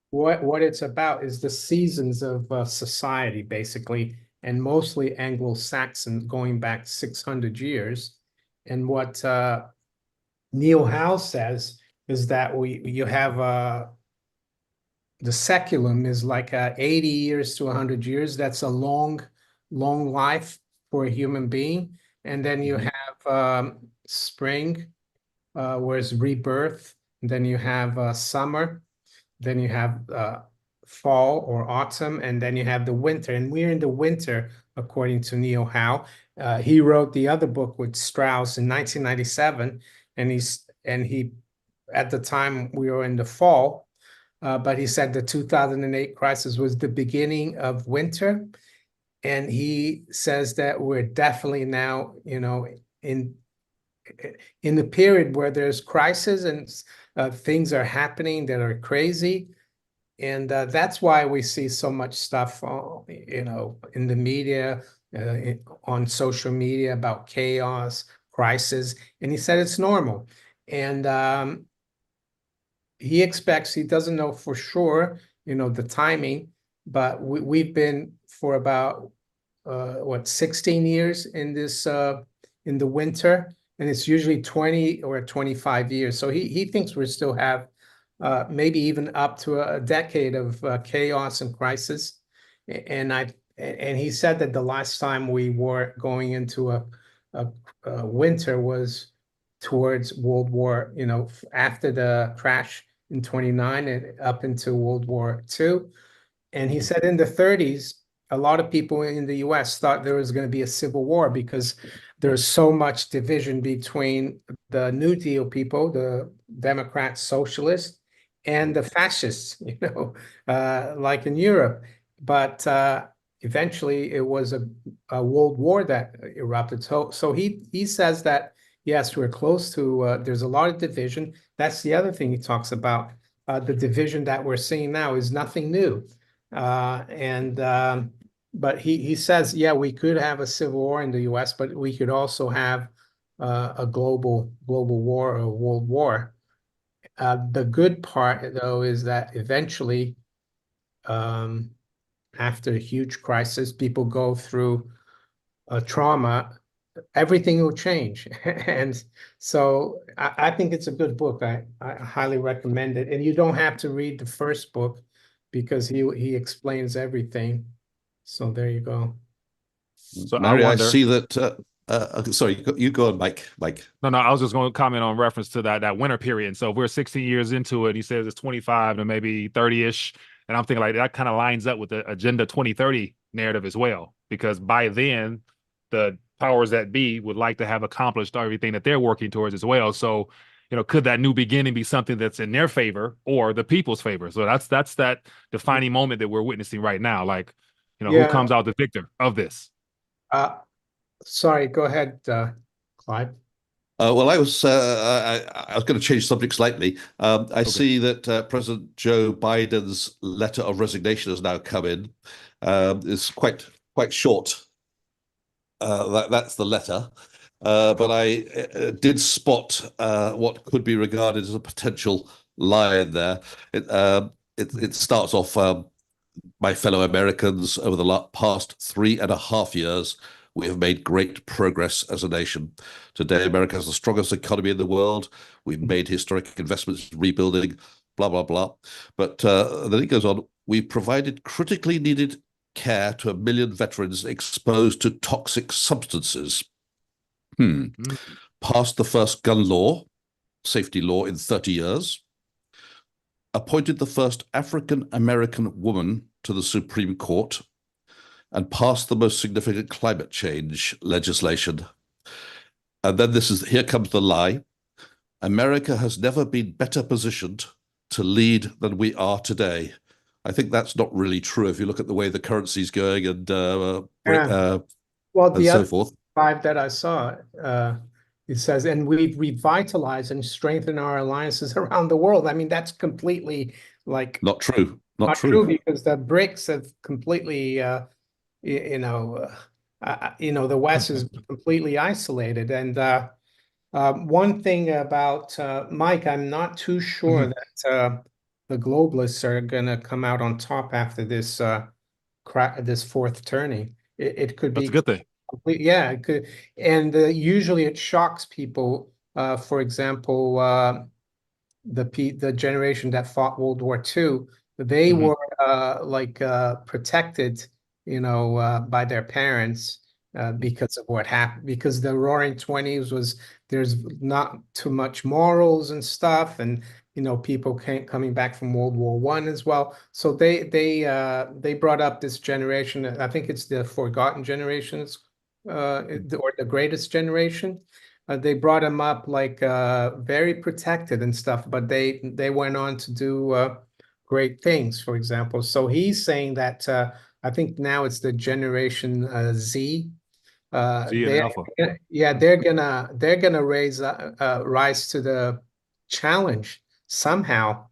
what it's about is the seasons of society, basically, and mostly Anglo-Saxon, going back 600 years. And what Neil Howe says is that you have the seculum is like 80 years to 100 years. That's a long life for a human being. And then you have spring, where it's rebirth. Then you have summer. Then you have fall or autumn, and then you have the winter. And we're in the winter according to Neil Howe. He wrote the other book with Strauss in 1997, and he at the time we were in the fall, but he said the 2008 crisis was the beginning of winter, and he says that we're definitely now, in the period where there's crisis and things are happening that are crazy. And that's why we see so much stuff, in the media, on social media about chaos, crisis. And he said it's normal. And he doesn't know for sure, the timing, but we've been for about 16 years in this in the winter, and it's usually 20 or 25 years. So he thinks we still have maybe even up to a decade of chaos and crisis. And he said that the last time we were going into a winter was towards World War, after the crash in 29 and up into World War II. And he said in the 30s, a lot of people in the US thought there was going to be a civil war because there's so much division between the New Deal people, the Democrats, socialists, and the fascists, like in Europe. But eventually it was a world war that erupted. So he says that, yes, we're close to, there's a lot of division. That's the other thing he talks about. The division that we're seeing now is nothing new. But he says, yeah, we could have a civil war in the US, but we could also have a global war or world war. The good part, though, is that eventually, after a huge crisis, people go through a trauma, everything will change. And so I think it's a good book. I highly recommend it. And you don't have to read the first book because he explains everything. So there you go. So Mary, I wonder. see that. Sorry, you go on, Mike. No, I was just going to comment on reference to that winter period. And so if we're 16 years into it, he says it's 25 to maybe 30-ish. And I'm thinking like that kind of lines up with the Agenda 2030 narrative as well, because by then the powers that be would like to have accomplished everything that they're working towards as well. So, could that new beginning be something that's in their favor or the people's favor? So that's that defining moment that we're witnessing right now. Like, who comes out the victor of this? Sorry, go ahead, Clive. Well, I was going to change subject slightly. I see that President Joe Biden's letter of resignation has now come in. It's quite short. That's the letter. But I did spot what could be regarded as a potential lie in there. It starts off, my fellow Americans, over the past 3.5 years, we have made great progress as a nation. Today, America has the strongest economy in the world. We've made historic investments in rebuilding, blah, blah, blah. But then he goes on, we've provided critically needed care to 1 million veterans exposed to toxic substances. Passed the first gun law, safety law, in 30 years. Appointed the first African-American woman to the Supreme Court, and passed the most significant climate change legislation. And then here comes the lie. America has never been better positioned to lead than we are today. I think that's not really true if you look at the way the currency's going and Well, and so forth. 5 that I saw, it says, and we've revitalized and strengthened our alliances around the world. I mean, that's completely not true. Not true because the BRICS have completely, the West is completely isolated. And one thing about Mike, I'm not too sure that the globalists are going to come out on top after this this fourth turning. It could be a good thing. Yeah, it could. And usually it shocks people. For example, the generation that fought World War II, they were protected, by their parents, because of what happened, because the Roaring Twenties was, there's not too much morals and stuff, and people coming back from World War One as well. So they brought up this generation. I think it's the forgotten generations, or the greatest generation. They brought them up like very protected and stuff, but they went on to do great things, for example. So he's saying that I think now it's the Generation Z. Z and They Alpha. Yeah, they're gonna rise to the challenge somehow.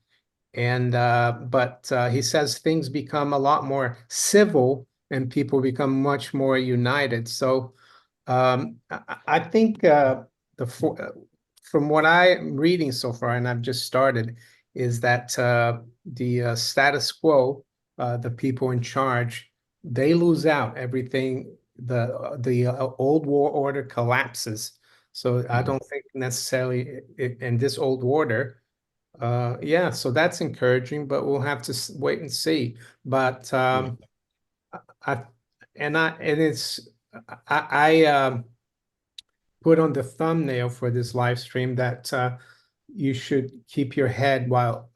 And but he says things become a lot more civil and people become much more united. So I think from what I'm reading so far, and I've just started, is that the status quo, the people in charge, they lose out. Everything, the old war order collapses. So I don't think necessarily in this old order. Yeah, so that's encouraging, but we'll have to wait and see. But Yeah. I and it's I put on the thumbnail for this live stream that you should keep your head while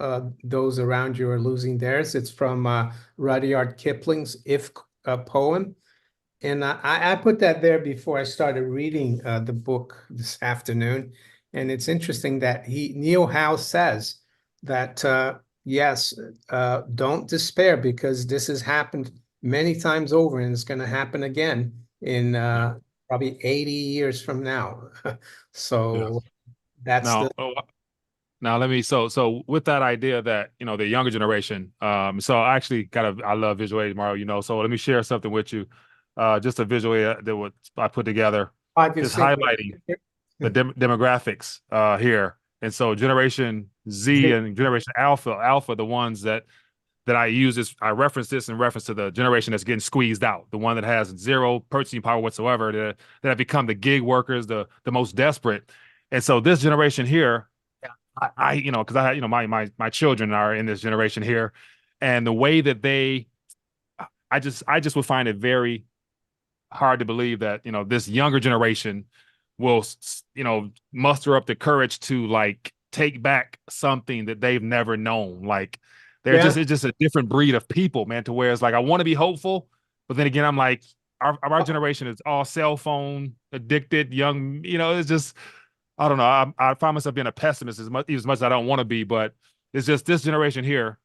those around you are losing theirs. It's from Rudyard Kipling's If poem. And I put that there before I started reading the book this afternoon. And it's interesting that Neil Howe says that, yes, don't despair because this has happened many times over and it's going to happen again in probably 80 years from now. Yeah. So that's Now, the now let me so with that idea that the younger generation. So I actually I love visual aids, Mario. So let me share something with you. Just a visual aid that what I put together, just obviously. highlighting the demographics here. And so Generation Z and Generation Alpha, the ones that I use this, I reference this in reference to the generation that's getting squeezed out, the one that has zero purchasing power whatsoever, that have become the gig workers, the most desperate. And so this generation here, I because I my children are in this generation here, and the way that I just would find it very hard to believe that this younger generation will muster up the courage to like take back something that they've never known. Like Yeah. it's just a different breed of people, man, to where it's like I want to be hopeful, but then again I'm like our generation is all cell phone addicted, young, it's just I don't know. I find myself being a pessimist as much as I don't want to be, but it's just this generation here,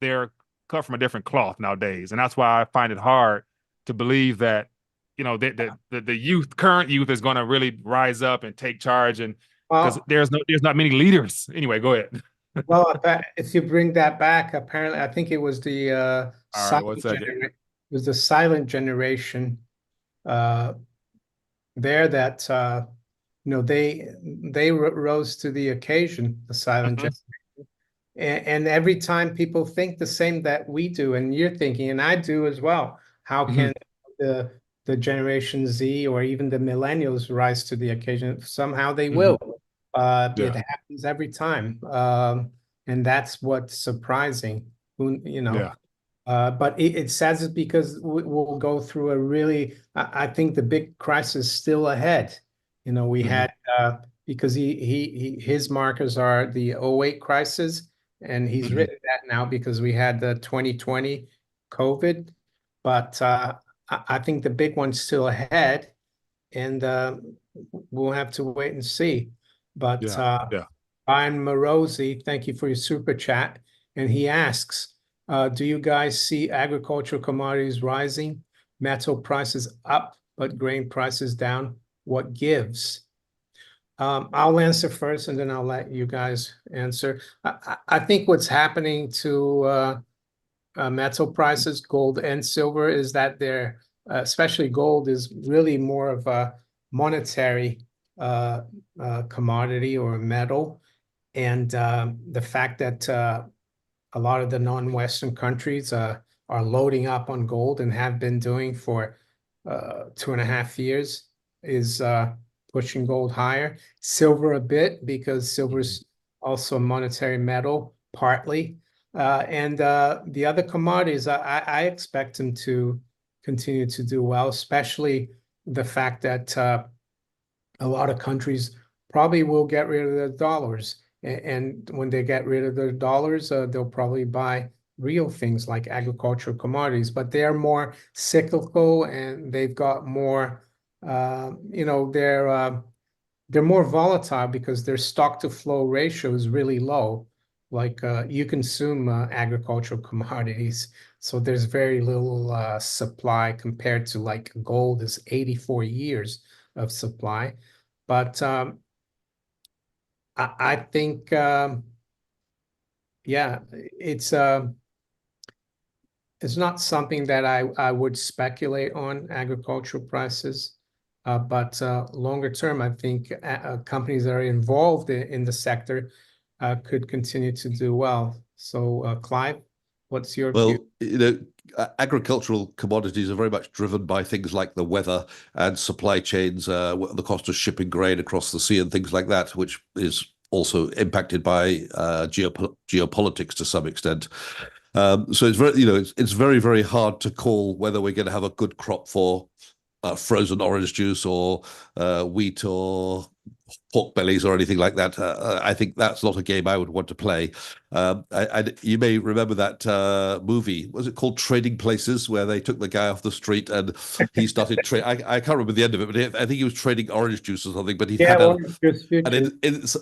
they're cut from a different cloth nowadays. And that's why I find it hard to believe that, the current youth is going to really rise up and take charge. And because Well, there's not many leaders. Anyway, go ahead. well, if you bring that back, apparently, I think it was the All right, one second. silent generation uh, there that they rose to the occasion, the silent Mhm. generation. And every time people think the same that we do, and you're thinking, and I do as well, how Mhm. can the Generation Z or even the millennials rise to the occasion? Somehow they Mhm. will. It Yeah. happens every time. And that's what's surprising. Yeah. But it says it because we'll go through a really, I think the big crisis still ahead. We Mhm. had because his markers are the '08 crisis, and he's Mhm. written that now because we had the 2020 COVID. But I think the big one's still ahead, and we'll have to wait and see. But Yeah. Yeah. Brian Morosi, thank you for your super chat. And he asks, do you guys see agricultural commodities rising, metal prices up, but grain prices down? What gives? I'll answer first and then I'll let you guys answer. I think what's happening to metal prices, gold and silver, is that they're, especially gold, is really more of a monetary commodity or metal. And the fact that a lot of the non-Western countries are loading up on gold and have been doing for 2.5 years is pushing gold higher. Silver a bit because silver's also a monetary metal, partly. And the other commodities, I expect them to continue to do well, especially the fact that a lot of countries probably will get rid of their dollars. And when they get rid of their dollars, they'll probably buy real things like agricultural commodities, but they're more cyclical and they've got more, they're more volatile because their stock to flow ratio is really low. Like you consume agricultural commodities, so there's very little supply compared to like gold is 84 years of supply. But I think, yeah, it's not something that I would speculate on agricultural prices. But longer term, I think companies that are involved in the sector could continue to do well. So, Clive, what's your view? Well, agricultural commodities are very much driven by things like the weather and supply chains, the cost of shipping grain across the sea and things like that, which is also impacted by geopolitics to some extent. So it's very, it's very, very hard to call whether we're going to have a good crop for frozen orange juice or wheat or pork bellies or anything like that. I think that's not a game I would want to play. You may remember that movie. Was it called Trading Places, where they took the guy off the street and he started I can't remember the end of it, but I think he was trading orange juice or something. But he had an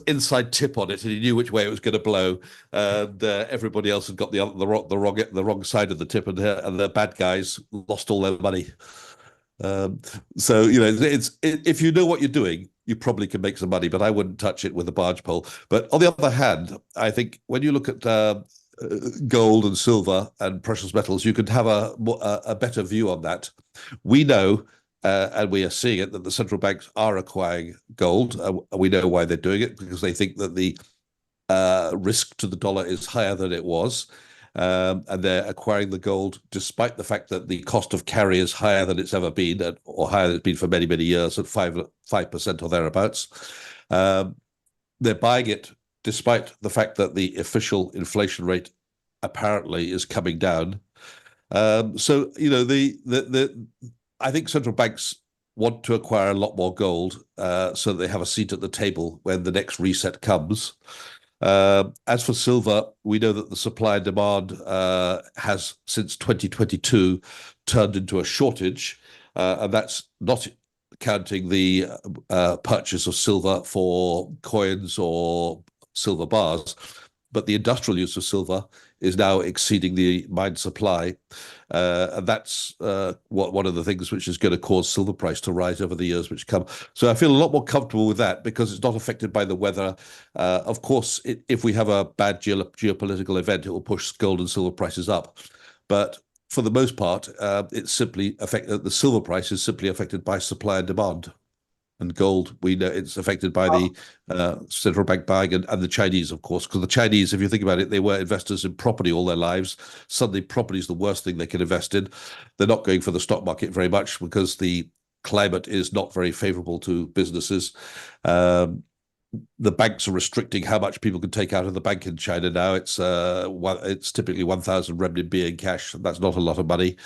inside tip on it, and he knew which way it was going to blow. And everybody else had got the wrong side of the tip, and the bad guys lost all their money. So it's if you know what you're doing, you probably can make some money, but I wouldn't touch it with a barge pole. But on the other hand, I think when you look at gold and silver and precious metals, you could have a better view on that. We know, and we are seeing it, that the central banks are acquiring gold. We know why they're doing it, because they think that the risk to the dollar is higher than it was. And they're acquiring the gold despite the fact that the cost of carry is higher than it's ever been, or higher than it's been for many, many years, at 5% or thereabouts. They're buying it despite the fact that the official inflation rate apparently is coming down. So I think central banks want to acquire a lot more gold so that they have a seat at the table when the next reset comes. As for silver, we know that the supply and demand has, since 2022, turned into a shortage, and that's not counting the purchase of silver for coins or silver bars, but the industrial use of silver is now exceeding the mine supply. And that's one of the things which is going to cause silver price to rise over the years which come. So I feel a lot more comfortable with that because it's not affected by the weather. Of course, if we have a bad geopolitical event, it will push gold and silver prices up. But for the most part, it's simply the silver price is simply affected by supply and demand. And gold, we know it's affected by the central bank buying and the Chinese, of course, because the Chinese, if you think about it, they were investors in property all their lives. Suddenly, property is the worst thing they can invest in. They're not going for the stock market very much because the climate is not very favorable to businesses. The banks are restricting how much people can take out of the bank in China now. It's typically 1,000 renminbi in cash. That's not a lot of money.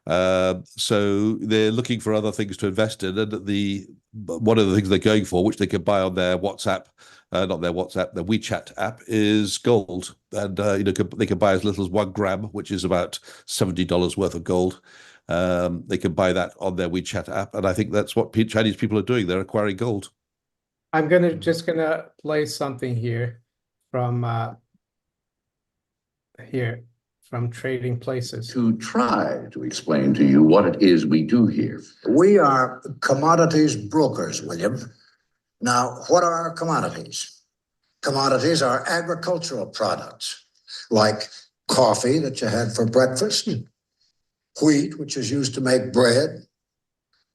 So they're looking for other things to invest in, and one of the things they're going for, which they can buy on their WhatsApp, not their WhatsApp, their WeChat app, is gold, and they can buy as little as 1 gram, which is about $70 worth of gold. They can buy that on their WeChat app, and I think that's what Chinese people are doing. They're acquiring gold. I'm just gonna play something here from Trading Places. To try to explain to you what it is we do here. We are commodities brokers, William. Now, what are commodities? Commodities are agricultural products like coffee that you had for breakfast, wheat, which is used to make bread,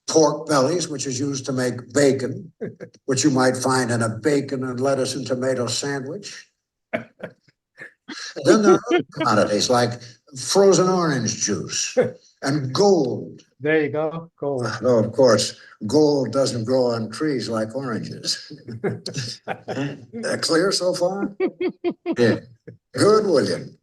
pork bellies, which is used to make bacon, which you might find in a bacon and lettuce and tomato sandwich. Then there are other commodities like frozen orange juice and gold. There you go, gold. Though, of course, gold doesn't grow on trees like oranges. Clear so far? Yeah. Good, William.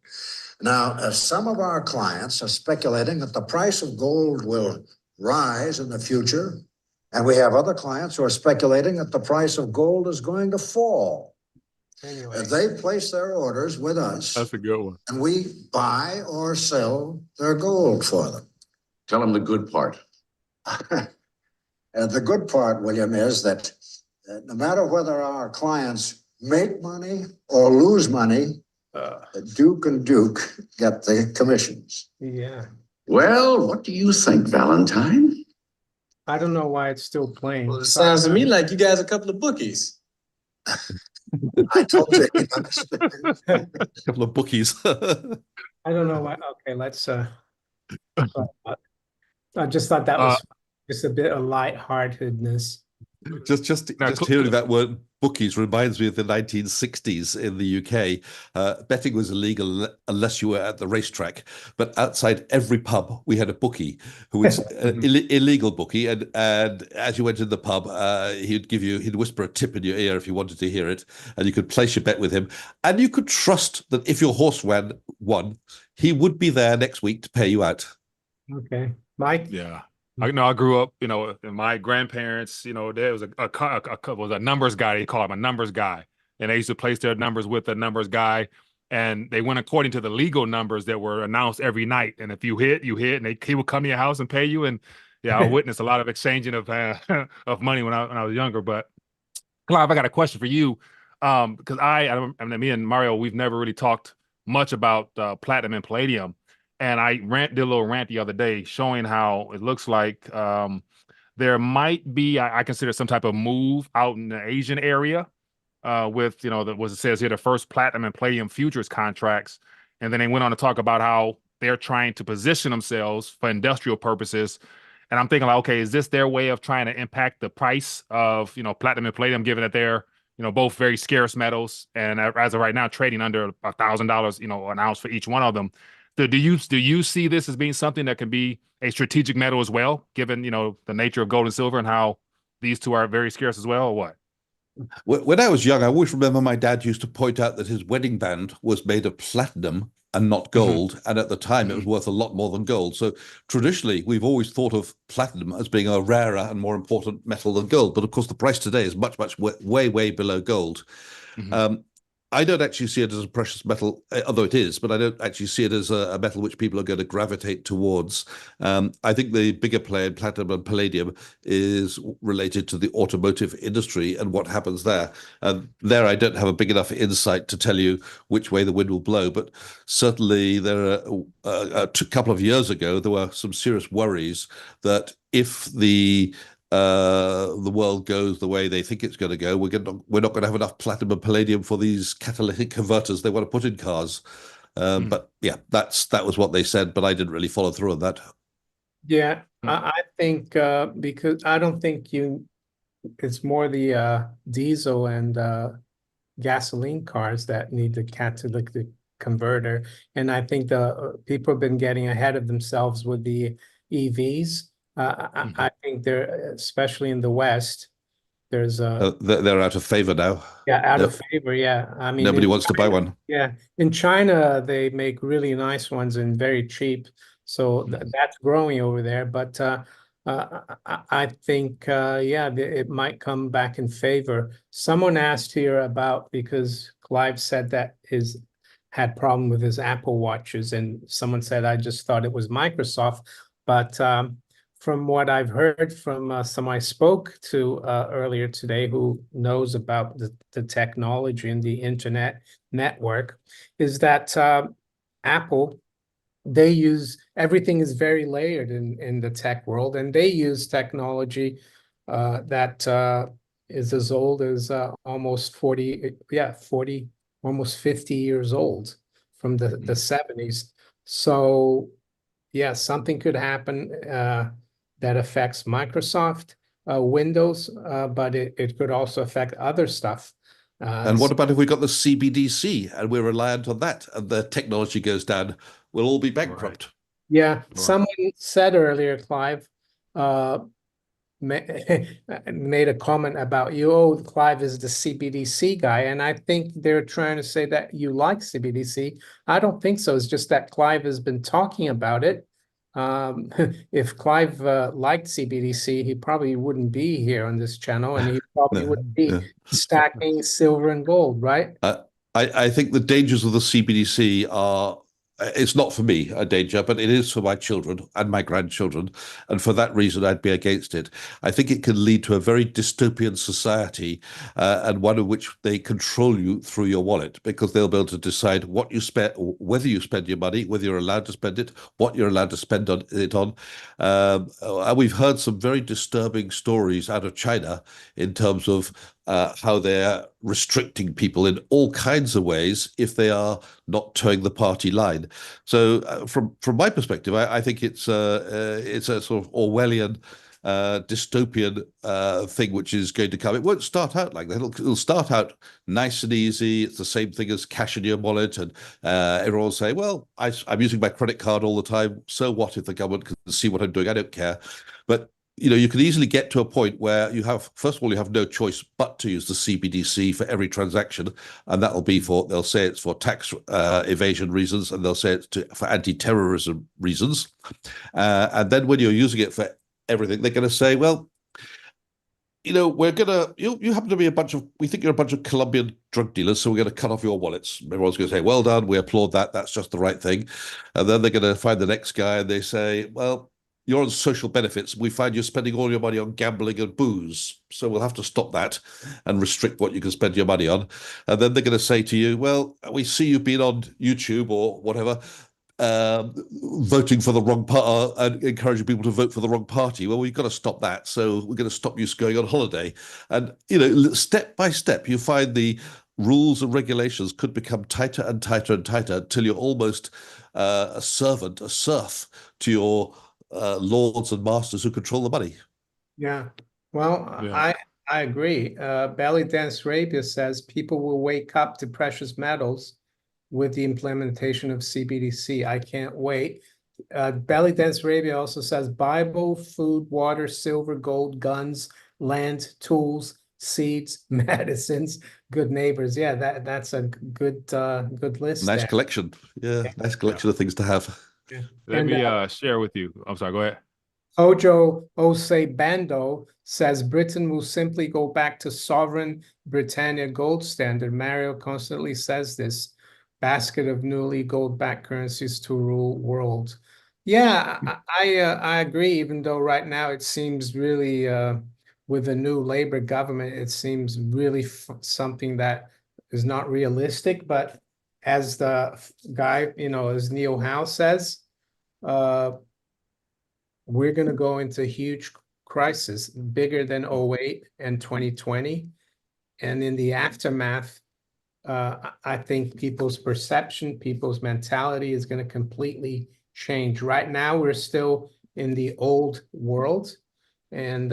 Now, some of our clients are speculating that the price of gold will rise in the future And we have other clients who are speculating that the price of gold is going to fall. Anyway, And they place their orders with us, That's a good one. and we buy or sell their gold for them. Tell them the good part. And the good part, William, is that no matter whether our clients make money or lose money, Duke and Duke get the commissions. yeah, Well, what do you think, Valentine? I don't know why it's still playing. Well, it sounds to me like you guys are a couple of bookies. I told you. A couple of bookies. I don't know why. Okay, let's I just thought that was just a bit of lightheartedness. Just hearing that word bookies reminds me of the 1960s in the UK. Betting was illegal unless you were at the racetrack, but outside every pub we had a bookie who was an illegal bookie, and as you went in the pub, he'd whisper a tip in your ear if you wanted to hear it, and you could place your bet with him, and you could trust that if your horse won, he would be there next week to pay you out. Okay, Mike. Yeah. I grew up, and my grandparents, there was a numbers guy. They call him a numbers guy. And they used to place their numbers with the numbers guy. And they went according to the legal numbers that were announced every night. And if you hit, you hit. And he would come to your house and pay you. And yeah, I witnessed a lot of exchanging of of money when I was younger. But Clive, I got a question for you. Because me and Mario, we've never really talked much about platinum and palladium. And I did a little rant the other day showing how it looks like there might be, I consider some type of move out in the Asian area with, what it says here, the first platinum and palladium futures contracts. And then they went on to talk about how they're trying to position themselves for industrial purposes. And I'm thinking like, okay, is this their way of trying to impact the price of, platinum and palladium, given that they're, both very scarce metals and as of right now trading under $1,000, an ounce for each one of them. Do you see this as being something that can be a strategic metal as well, given the nature of gold and silver and how these two are very scarce as well, or what? When I was young, I always remember my dad used to point out that his wedding band was made of platinum and not gold, and at the time it was worth a lot more than gold. So traditionally, we've always thought of platinum as being a rarer and more important metal than gold. But of course, the price today is much, way below gold. I don't actually see it as a precious metal, although it is, but I don't actually see it as a metal which people are going to gravitate towards. I think the bigger play in platinum and palladium is related to the automotive industry and what happens there. There, I don't have a big enough insight to tell you which way the wind will blow, but certainly there are a couple of years ago, there were some serious worries that if the world goes the way they think it's going to go, we're not going to have enough platinum and palladium for these catalytic converters they want to put in cars. But yeah, that was what they said, but I didn't really follow through on that. Yeah, I think because I don't think it's more the diesel and gasoline cars that need the catalytic converter, and I think the people have been getting ahead of themselves with the EVs. I think they're, especially in the West, there's they're out of favor now. Yeah, out of favor. Yeah, I mean, nobody wants to buy one. Yeah, in China they make really nice ones and very cheap, so that's growing over there. But I think it might come back in favor. Someone asked here about, because Clive said that had problem with his Apple Watches, and someone said, I just thought it was Microsoft, but from what I've heard from someone I spoke to earlier today who knows about the technology and the internet network, is that Apple, everything is very layered in the tech world, and they use technology that is as old as almost 40, almost 50 years old, from the 70s. So yeah, something could happen that affects Microsoft Windows, but it could also affect other stuff. And what about if we got the CBDC and we're reliant on that and the technology goes down? We'll all be bankrupt. Right. Yeah, someone said earlier, Clive, made a comment about you. Oh, Clive is the CBDC guy, and I think they're trying to say that you like CBDC. I don't think so. It's just that Clive has been talking about it If Clive liked CBDC, he probably wouldn't be here on this channel, and he probably No, wouldn't be yeah. stacking silver and gold, right? I think the dangers of the CBDC are, it's not for me a danger, but it is for my children and my grandchildren. And for that reason, I'd be against it. I think it can lead to a very dystopian society, and one in which they control you through your wallet, because they'll be able to decide what you spend, whether you spend your money, whether you're allowed to spend it, what you're allowed to spend it on. And we've heard some very disturbing stories out of China in terms of how they're restricting people in all kinds of ways if they are not towing the party line. So, from my perspective, I think it's a sort of Orwellian, dystopian thing which is going to come. It won't start out like that. It'll start out nice and easy. It's the same thing as cash in your wallet, and everyone will say, "Well, I'm using my credit card all the time. So what if the government can see what I'm doing? I don't care." But you can easily get to a point where first of all, you have no choice but to use the CBDC for every transaction, and that'll be they'll say it's for tax evasion reasons, and they'll say it's for anti-terrorism reasons. And then when you're using it for everything, they're going to say, well, you happen to be we think you're a bunch of Colombian drug dealers, so we're going to cut off your wallets. Everyone's going to say, well done, we applaud that, that's just the right thing. And then they're going to find the next guy and they say, well, you're on social benefits. We find you're spending all your money on gambling and booze. So we'll have to stop that and restrict what you can spend your money on. And then they're going to say to you, well, we see you've been on YouTube or whatever, voting for the wrong party and encouraging people to vote for the wrong party. Well, we've got to stop that. So we're going to stop you going on holiday. And, step by step, you find the rules and regulations could become tighter and tighter and tighter until you're almost a serf to your lords and masters who control the money. Yeah. Well, Yeah. I agree. Belly Dance Arabia says people will wake up to precious metals with the implementation of CBDC. I can't wait. Belly Dance Arabia also says Bible, food, water, silver, gold, guns, land, tools, seeds, medicines, good neighbors. Yeah, that's a good list Nice there. collection. Yeah, nice collection of things to have. Yeah. Let And me share with you. I'm sorry, go ahead. Ojo Ose Bando says Britain will simply go back to sovereign Britannia gold standard. Mario constantly says this basket of newly gold-backed currencies to rule world. Yeah, I agree. Even though right now it seems really with the new Labour government, it seems really something that is not realistic. But as the guy, as Neil Howe says, we're going to go into a huge crisis, bigger than 08 and 2020. And in the aftermath, I think people's perception, people's mentality is going to completely change. Right now, we're still in the old world, and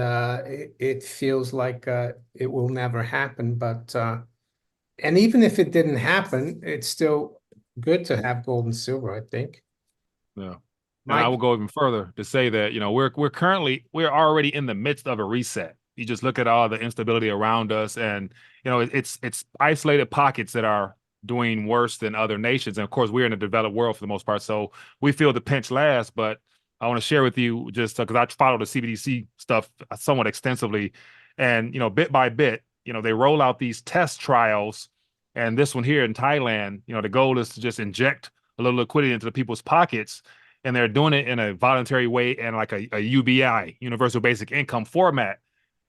it feels like it will never happen. But and even if it didn't happen, it's still good to have gold and silver, I think. Yeah. And I will go even further to say that, we're already in the midst of a reset. You just look at all the instability around us, and it's isolated pockets that are doing worse than other nations. And of course, we're in a developed world for the most part, so we feel the pinch last. But I want to share with you, just because I follow the CBDC stuff somewhat extensively, and bit by bit, they roll out these test trials, and this one here in Thailand, the goal is to just inject a little liquidity into the people's pockets. And they're doing it in a voluntary way and like a UBI, universal basic income format.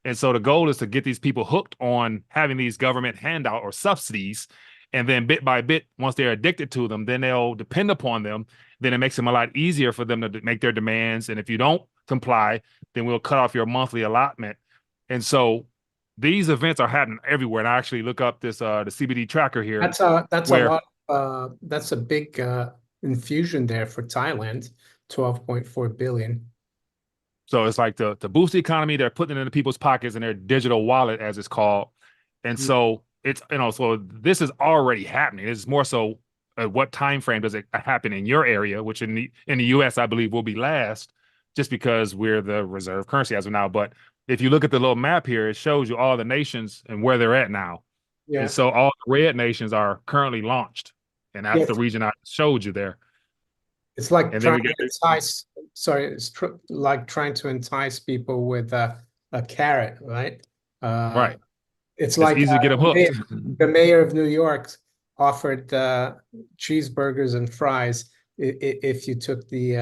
And so the goal is to get these people hooked on having these government handout or subsidies. And then bit by bit, once they're addicted to them, then they'll depend upon them. Then it makes them a lot easier for them to make their demands. And if you don't comply, then we'll cut off your monthly allotment. And so these events are happening everywhere. And I actually look up this the CBD tracker here. That's a lot. That's a big infusion there for Thailand, 12.4 billion. So it's like to boost the economy, they're putting it into people's pockets in their digital wallet, as it's called. And so it's, so this is already happening. It's more so what time frame does it happen in your area, which in the US, I believe will be last, just because we're the reserve currency as of now. But if you look at the little map here, it shows you all the nations and where they're at now. Yeah. And so all the red nations are currently launched. And that's the region I showed you there. It's like And then we trying get to entice, sorry, it's like trying to entice people with a carrot, right? right. It's It's like easy to get them hooked. the mayor of New York offered cheeseburgers and fries if you took the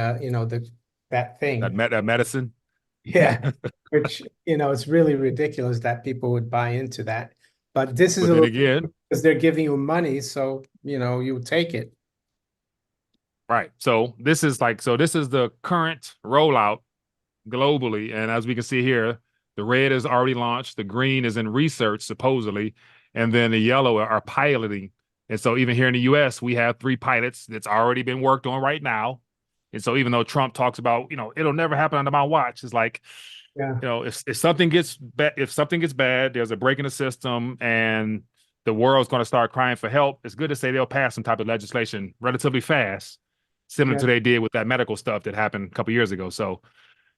that thing. That medicine. Yeah, which it's really ridiculous that people would buy into that. But this is But a then little again, because they're giving you money, so you would take it. right. So this is the current rollout globally. And as we can see here, the red is already launched, the green is in research, supposedly, and then the yellow are piloting. And so even here in the US, we have 3 pilots that's already been worked on right now. And so even though Trump talks about, it'll never happen under my watch, it's like, Yeah. if something gets bad, there's a break in the system and the world's going to start crying for help, it's good to say they'll pass some type of legislation relatively fast, similar to they did with that medical stuff that happened a couple years ago. So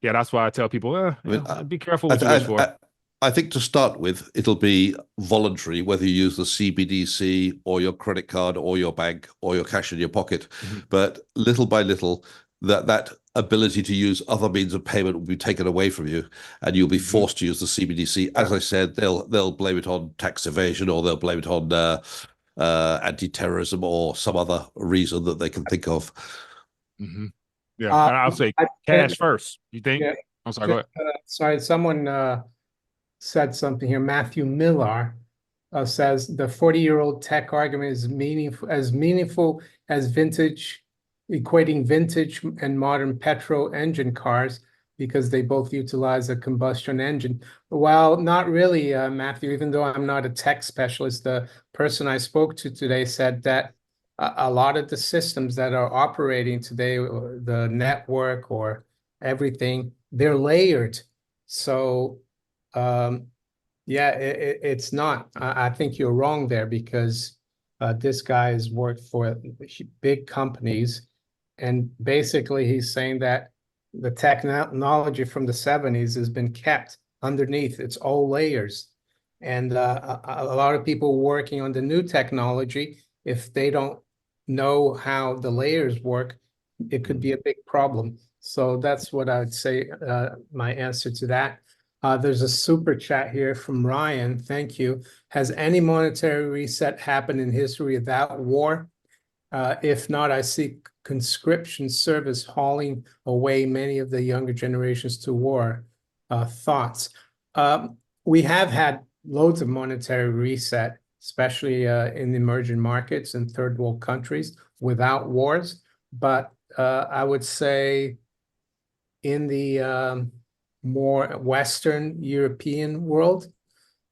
yeah, that's why I tell people, I mean, be careful what you wish for. I think to start with, it'll be voluntary, whether you use the CBDC or your credit card or your bank or your cash in your pocket. Mhm. But little by little, that ability to use other means of payment will be taken away from you, and you'll be forced to use the CBDC. As I said, they'll blame it on tax evasion, or they'll blame it on anti-terrorism or some other reason that they can think of. Mm-hmm. Yeah, and I'll say cash first. You think? Yeah. I'm sorry. Go ahead. Sorry, someone said something here. Matthew Millar says the 40-year-old tech argument is meaningful as vintage, equating vintage and modern petrol engine cars because they both utilize a combustion engine. Well, not really, Matthew, even though I'm not a tech specialist. The person I spoke to today said that a lot of the systems that are operating today, the network or everything, they're layered. So yeah, it's not. I think you're wrong there because this guy has worked for big companies, and basically he's saying that the technology from the 70s has been kept underneath. It's all layers. And a lot of people working on the new technology, if they don't know how the layers work, it could be a big problem. So that's what I would say, my answer to that. There's a super chat here from Ryan. Thank you. Has any monetary reset happened in history without war? If not, I see conscription service hauling away many of the younger generations to war. Thoughts? We have had loads of monetary reset, especially in emerging markets and third world countries without wars. But I would say in the more Western European world,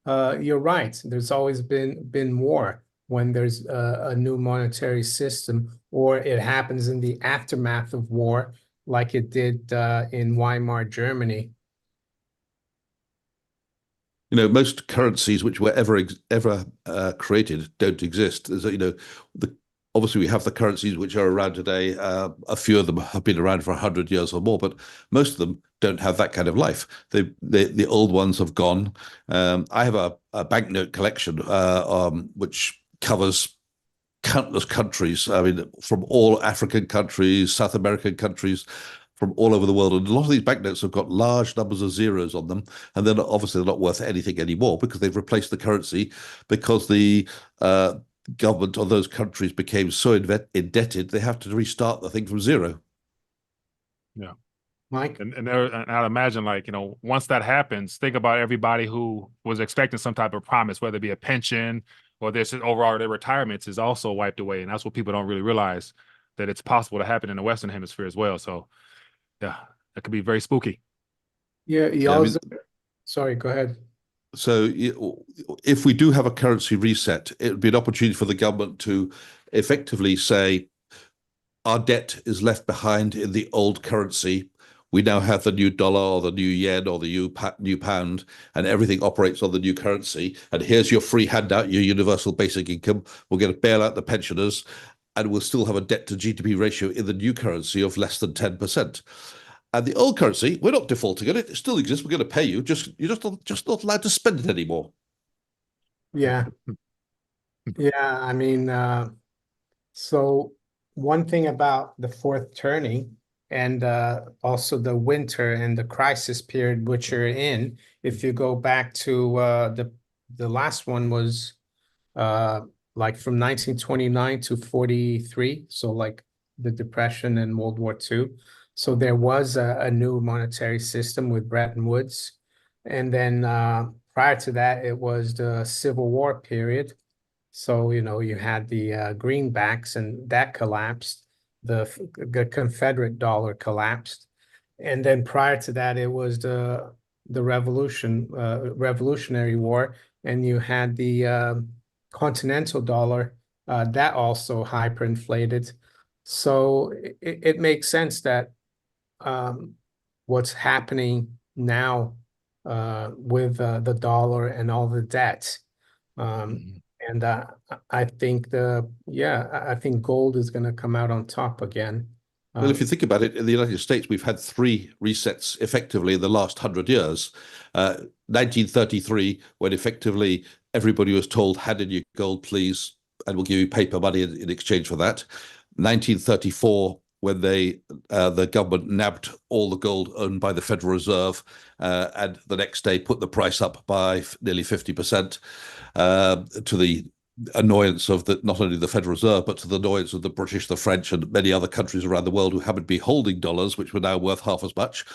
you're right. There's always been war when there's a new monetary system, or it happens in the aftermath of war, like it did in Weimar Germany. Most currencies which were ever created don't exist. Obviously we have the currencies which are around today. A few of them have been around for 100 years or more, but most of them don't have that kind of life. The old ones have gone. I have a banknote collection which covers countless countries. I mean, from all African countries, South American countries, from all over the world. And a lot of these banknotes have got large numbers of zeros on them, and they're not worth anything anymore because they've replaced the currency, because the government of those countries became so indebted they have to restart the thing from zero. Yeah. Mike? And I'd imagine, once that happens, think about everybody who was expecting some type of promise, whether it be a pension or this overall their retirements is also wiped away. And that's what people don't really realize, that it's possible to happen in the Western Hemisphere as well. So yeah, that could be very spooky. Yeah, I mean, sorry, go ahead. So if we do have a currency reset, it would be an opportunity for the government to effectively say, our debt is left behind in the old currency. We now have the new dollar or the new yen or the new pound, and everything operates on the new currency. And here's your free handout, your universal basic income. We're going to bail out the pensioners, and we'll still have a debt to GDP ratio in the new currency of less than 10%. And the old currency, we're not defaulting on it. It still exists. We're going to pay you. You're just not allowed to spend it anymore. Yeah. Yeah, I mean, so one thing about the fourth turning and also the winter and the crisis period which you're in, if you go back to the last one was like from 1929 to 43, so like the Depression and World War II. So there was a new monetary system with Bretton Woods. And then prior to that, it was the Civil War period. So, you had the greenbacks and that collapsed. The Confederate dollar collapsed. And then prior to that, it was the Revolutionary War, and you had the Continental dollar that also hyperinflated. So it makes sense that what's happening now with the dollar and all the debt. And I think I think gold is going to come out on top again. Well, if you think about it, in the United States, we've had three resets effectively in the last 100 years. 1933, when effectively everybody was told, hand in your gold, please, and we'll give you paper money in exchange for that. 1934, when the government nabbed all the gold owned by the Federal Reserve, and the next day put the price up by nearly 50%, to the annoyance of not only the Federal Reserve, but to the annoyance of the British, the French, and many other countries around the world who happened to be holding dollars, which were now worth half as much.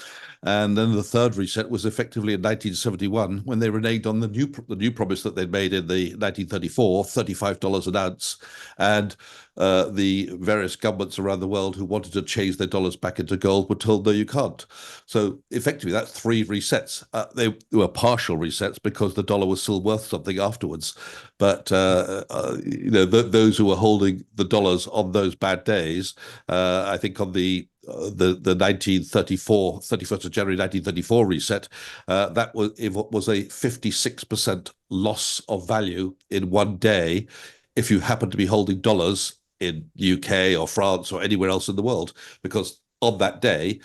And then the third reset was effectively in 1971, when they reneged on the new promise that they'd made in the 1934, $35 an ounce, and the various governments around the world who wanted to change their dollars back into gold were told, no, you can't. So effectively, that's three resets. They were partial resets because the dollar was still worth something afterwards. But those who were holding the dollars on those bad days, I think on the 1934, 31st of January 1934 reset, that was a 56% loss of value in one day if you happen to be holding dollars in UK or France or anywhere else in the world, because on that day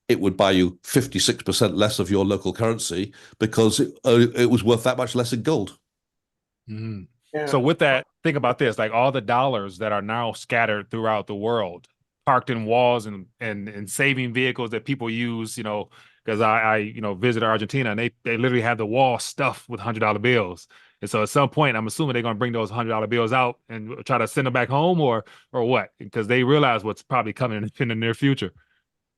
it would buy you 56% less of your local currency because it was worth that much less in gold. Mm. Yeah. So with that, think about this, like all the dollars that are now scattered throughout the world, parked in walls and saving vehicles that people use, because I visited Argentina, and they literally have the wall stuffed with $100 bills. And so at some point, I'm assuming they're going to bring those $100 bills out and try to send them back home or what, because they realize what's probably coming in the near future.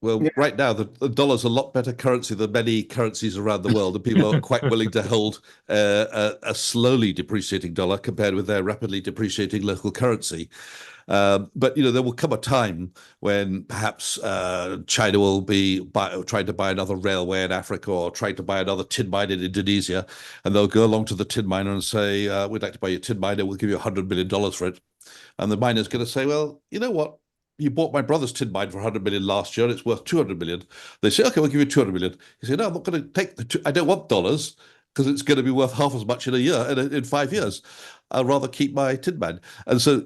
Well, yeah. Right now, the dollar's a lot better currency than many currencies around the world, and people are quite willing to hold a slowly depreciating dollar compared with their rapidly depreciating local currency. But there will come a time when perhaps China will be trying to buy another railway in Africa or trying to buy another tin mine in Indonesia, and they'll go along to the tin miner and say, "We'd like to buy your tin miner. We'll give you $100 million for it." And the miner's going to say, "Well, you know what? You bought my brother's tin mine for $100 million last year, and it's worth $200 million." They say, "Okay, we'll give you $200 million." You say, "No, I'm not going to take I don't want dollars because it's going to be worth half as much in a year, in 5 years. I'd rather keep my tin mine." And so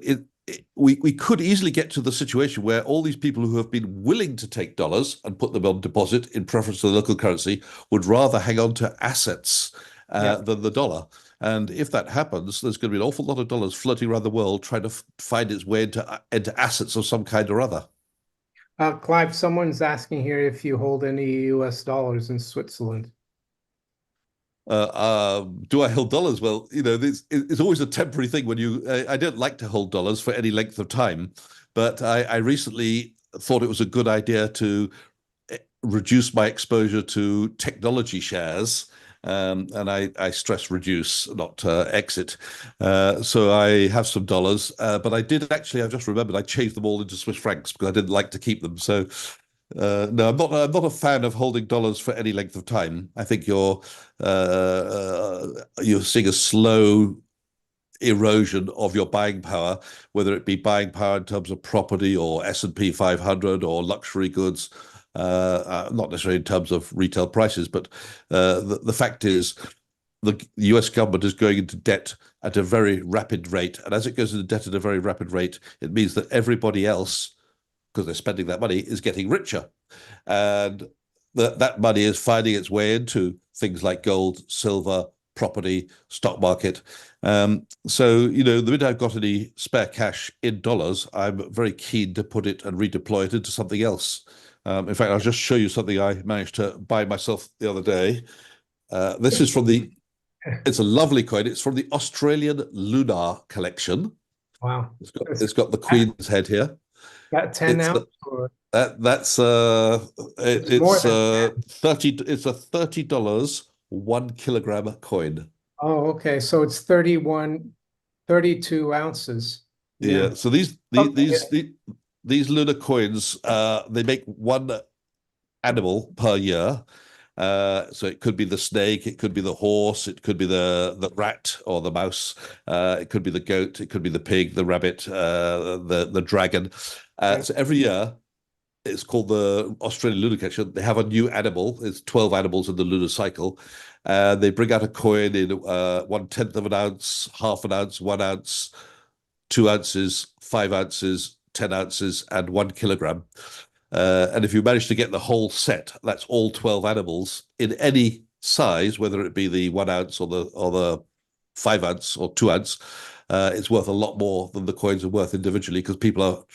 we could easily get to the situation where all these people who have been willing to take dollars and put them on deposit in preference to the local currency would rather hang on to assets than the dollar. And if that happens, there's going to be an awful lot of dollars floating around the world trying to find its way into assets of some kind or other. Clive, someone's asking here if you hold any US dollars in Switzerland. Do I hold dollars? Well, it's always a temporary thing when I don't like to hold dollars for any length of time, but I recently thought it was a good idea to reduce my exposure to technology shares. And I stress reduce, not exit. So I have some dollars, but I've just remembered I changed them all into Swiss francs because I didn't like to keep them. So no, I'm not a fan of holding dollars for any length of time. I think you're seeing a slow erosion of your buying power, whether it be buying power in terms of property or S&P 500 or luxury goods. Not necessarily in terms of retail prices, but the fact is the US government is going into debt at a very rapid rate. And as it goes into debt at a very rapid rate, it means that everybody else, because they're spending that money, is getting richer. And that money is finding its way into things like gold, silver, property, stock market. So, the minute I've got any spare cash in dollars, I'm very keen to put it and redeploy it into something else. In fact, I'll just show you something I managed to buy myself the other day. This is it's a lovely coin. It's from the Australian Lunar Collection. Wow. It's got the Queen's head here. Got 10 It's ounce or that's more than 30. It's a $30 1 kilogram coin. oh, okay. So it's 32 ounces. Yeah. So these lunar coins, they make one animal per year. So it could be the snake, it could be the horse, it could be the rat or the mouse, it could be the goat, it could be the pig, the rabbit, the dragon. So every year, it's called the Australian Lunar Collection. They have a new animal. It's 12 animals in the lunar cycle. They bring out a coin in 1/10 of an ounce, half an ounce, 1 ounce, 2 ounces, 5 ounces, 10 ounces, and 1 kilogram. And if you manage to get the whole set, that's all 12 animals in any size, whether it be the 1 ounce or the 5 ounce or 2 ounce, it's worth a lot more than the coins are worth individually because people are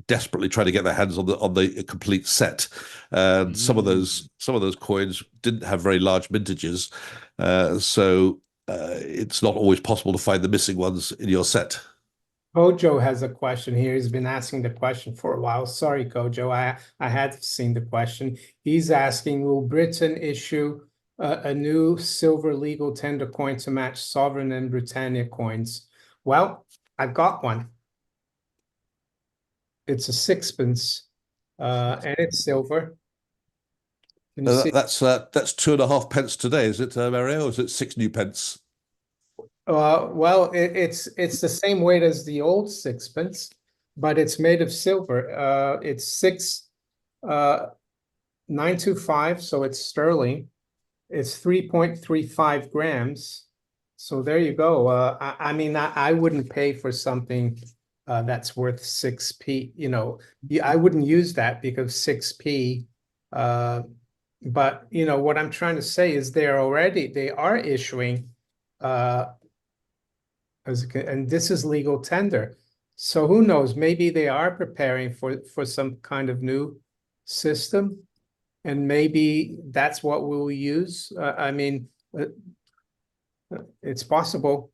desperately trying to get their hands on the complete set. And some of those coins didn't have very large mintages, so it's not always possible to find the missing ones in your set. Kojo has a question here. He's been asking the question for a while. Sorry, Kojo. I had seen the question. He's asking, will Britain issue a new silver legal tender coin to match Sovereign and Britannia coins? Well, I've got one. It's a sixpence, and it's silver. Can you see? That's 2.5 pence today, is it, Mario? Or is it 6 new pence? Well, it's the same weight as the old sixpence, but it's made of silver. It's 6,925, so it's sterling. It's 3.35 grams. So there you go. I mean, I wouldn't pay for something that's worth 6p. I wouldn't use that because 6p. But what I'm trying to say is they are issuing and this is legal tender. So who knows? Maybe they are preparing for some kind of new system, and maybe that's what we'll use. I mean, it's possible.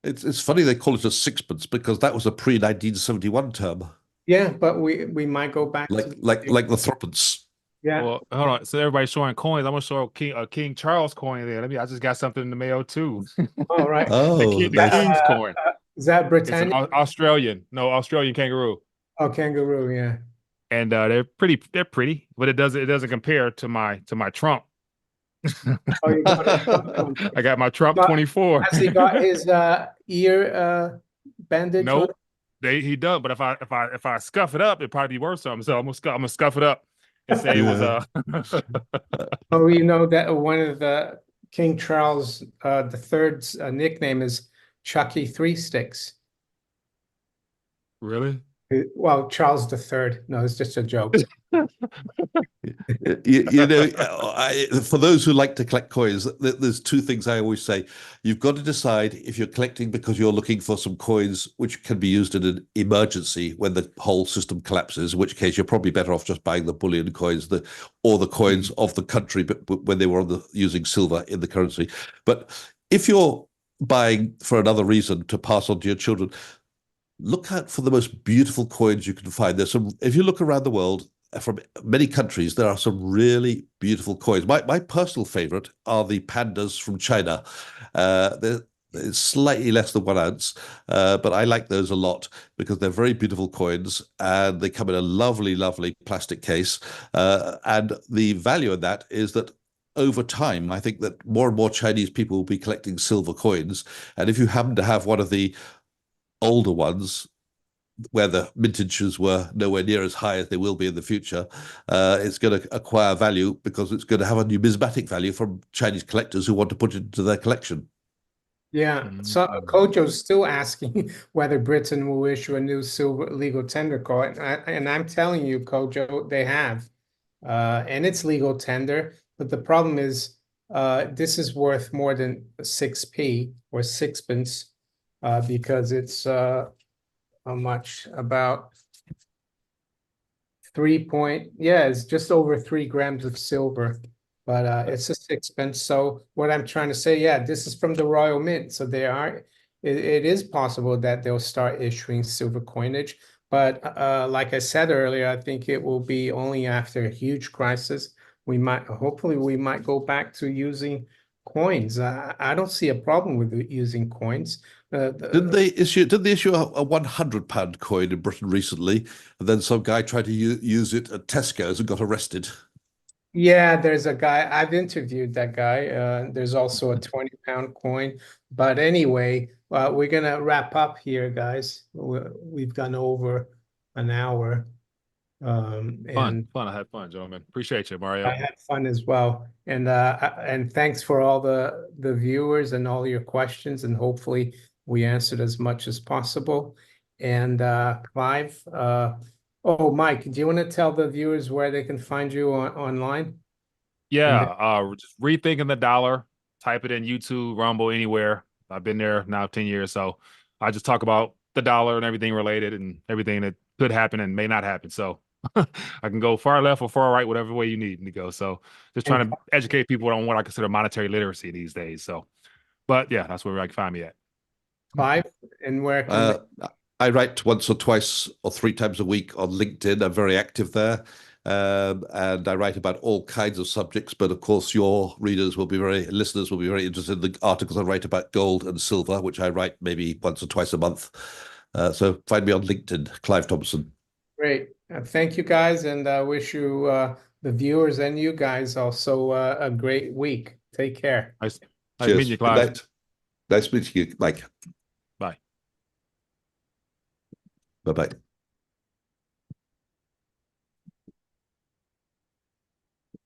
It's funny they call it a sixpence because that was a pre-1971 term. Yeah, but we might go back like the threepence. Yeah. Well, hold on. So everybody's showing coins. I'm gonna show a King Charles coin there. I just got something in the mail too. All right. Oh, the nice. King's coin. Is that It's Britannia? an Australian. No, Australian kangaroo. Oh, kangaroo. Yeah. And they're pretty. They're pretty, but it doesn't compare to my Trump. Oh, you got it. I got my Trump 24. Has he got his ear bandage? Nope. He does, but if I scuff it up, it'd probably be worth something. So I'm gonna scuff it up and say it was Oh, that one of the King Charles the Third's nickname is Chucky Three Sticks. Really? Well, Charles the Third. No, it's just a joke. For those who like to collect coins, there's two things I always say. You've got to decide if you're collecting because you're looking for some coins which can be used in an emergency when the whole system collapses, in which case you're probably better off just buying the bullion coins or the coins of the country, but when they were using silver in the currency. But if you're buying for another reason to pass on to your children, look out for the most beautiful coins you can find. If you look around the world, from many countries, there are some really beautiful coins. My personal favorite are the pandas from China. They're slightly less than 1 ounce, but I like those a lot because they're very beautiful coins and they come in a lovely, lovely plastic case. And the value in that is that over time, I think that more and more Chinese people will be collecting silver coins. And if you happen to have one of the older ones where the mintages were nowhere near as high as they will be in the future, it's going to acquire value because it's going to have a numismatic value from Chinese collectors who want to put it into their collection. Yeah, so Kojo's still asking whether Britain will issue a new silver legal tender coin, and I'm telling you, Kojo, they have, and it's legal tender. But the problem is, this is worth more than 6p or sixpence, because it's how much? About it's just over 3 grams of silver, but it's a sixpence. So what I'm trying to say, yeah, this is from the Royal Mint, so it is possible that they'll start issuing silver coinage. But like I said earlier, I think it will be only after a huge crisis. Hopefully we might go back to using coins. I don't see a problem with using coins. Did they issue a £100 coin in Britain recently? And then some guy tried to use it at Tesco's and got arrested. Yeah, there's a guy, I've interviewed that guy. There's also a 20-pound coin. But anyway, we're gonna wrap up here, guys. We've gone over an hour. And Fun. I had fun, gentlemen. Appreciate you, Mario. I had fun as well. And thanks for all the viewers and all your questions, and hopefully we answered as much as possible. And Clive, oh, Mike, do you want to tell the viewers where they can find you online? Yeah, just rethinking the dollar. Type it in YouTube, Rumble, anywhere. I've been there now 10 years, so I just talk about the dollar and everything related and everything that could happen and may not happen. So I can go far left or far right, whatever way you need me to go. So just trying to educate people on what I consider monetary literacy these days. So, but yeah, that's where I can find me at. Clive, and where can I write once or twice or 3 times a week on LinkedIn. I'm very active there. And I write about all kinds of subjects, but of course your listeners will be very interested in the articles I write about gold and silver, which I write maybe once or twice a month. So find me on LinkedIn, Clive Thompson. Great. Thank you, guys, and I wish you, the viewers and you guys also a great week. Take care. Nice Cheers. meeting you, Good Clive. night. Nice meeting you, Mike. Bye. Bye-bye.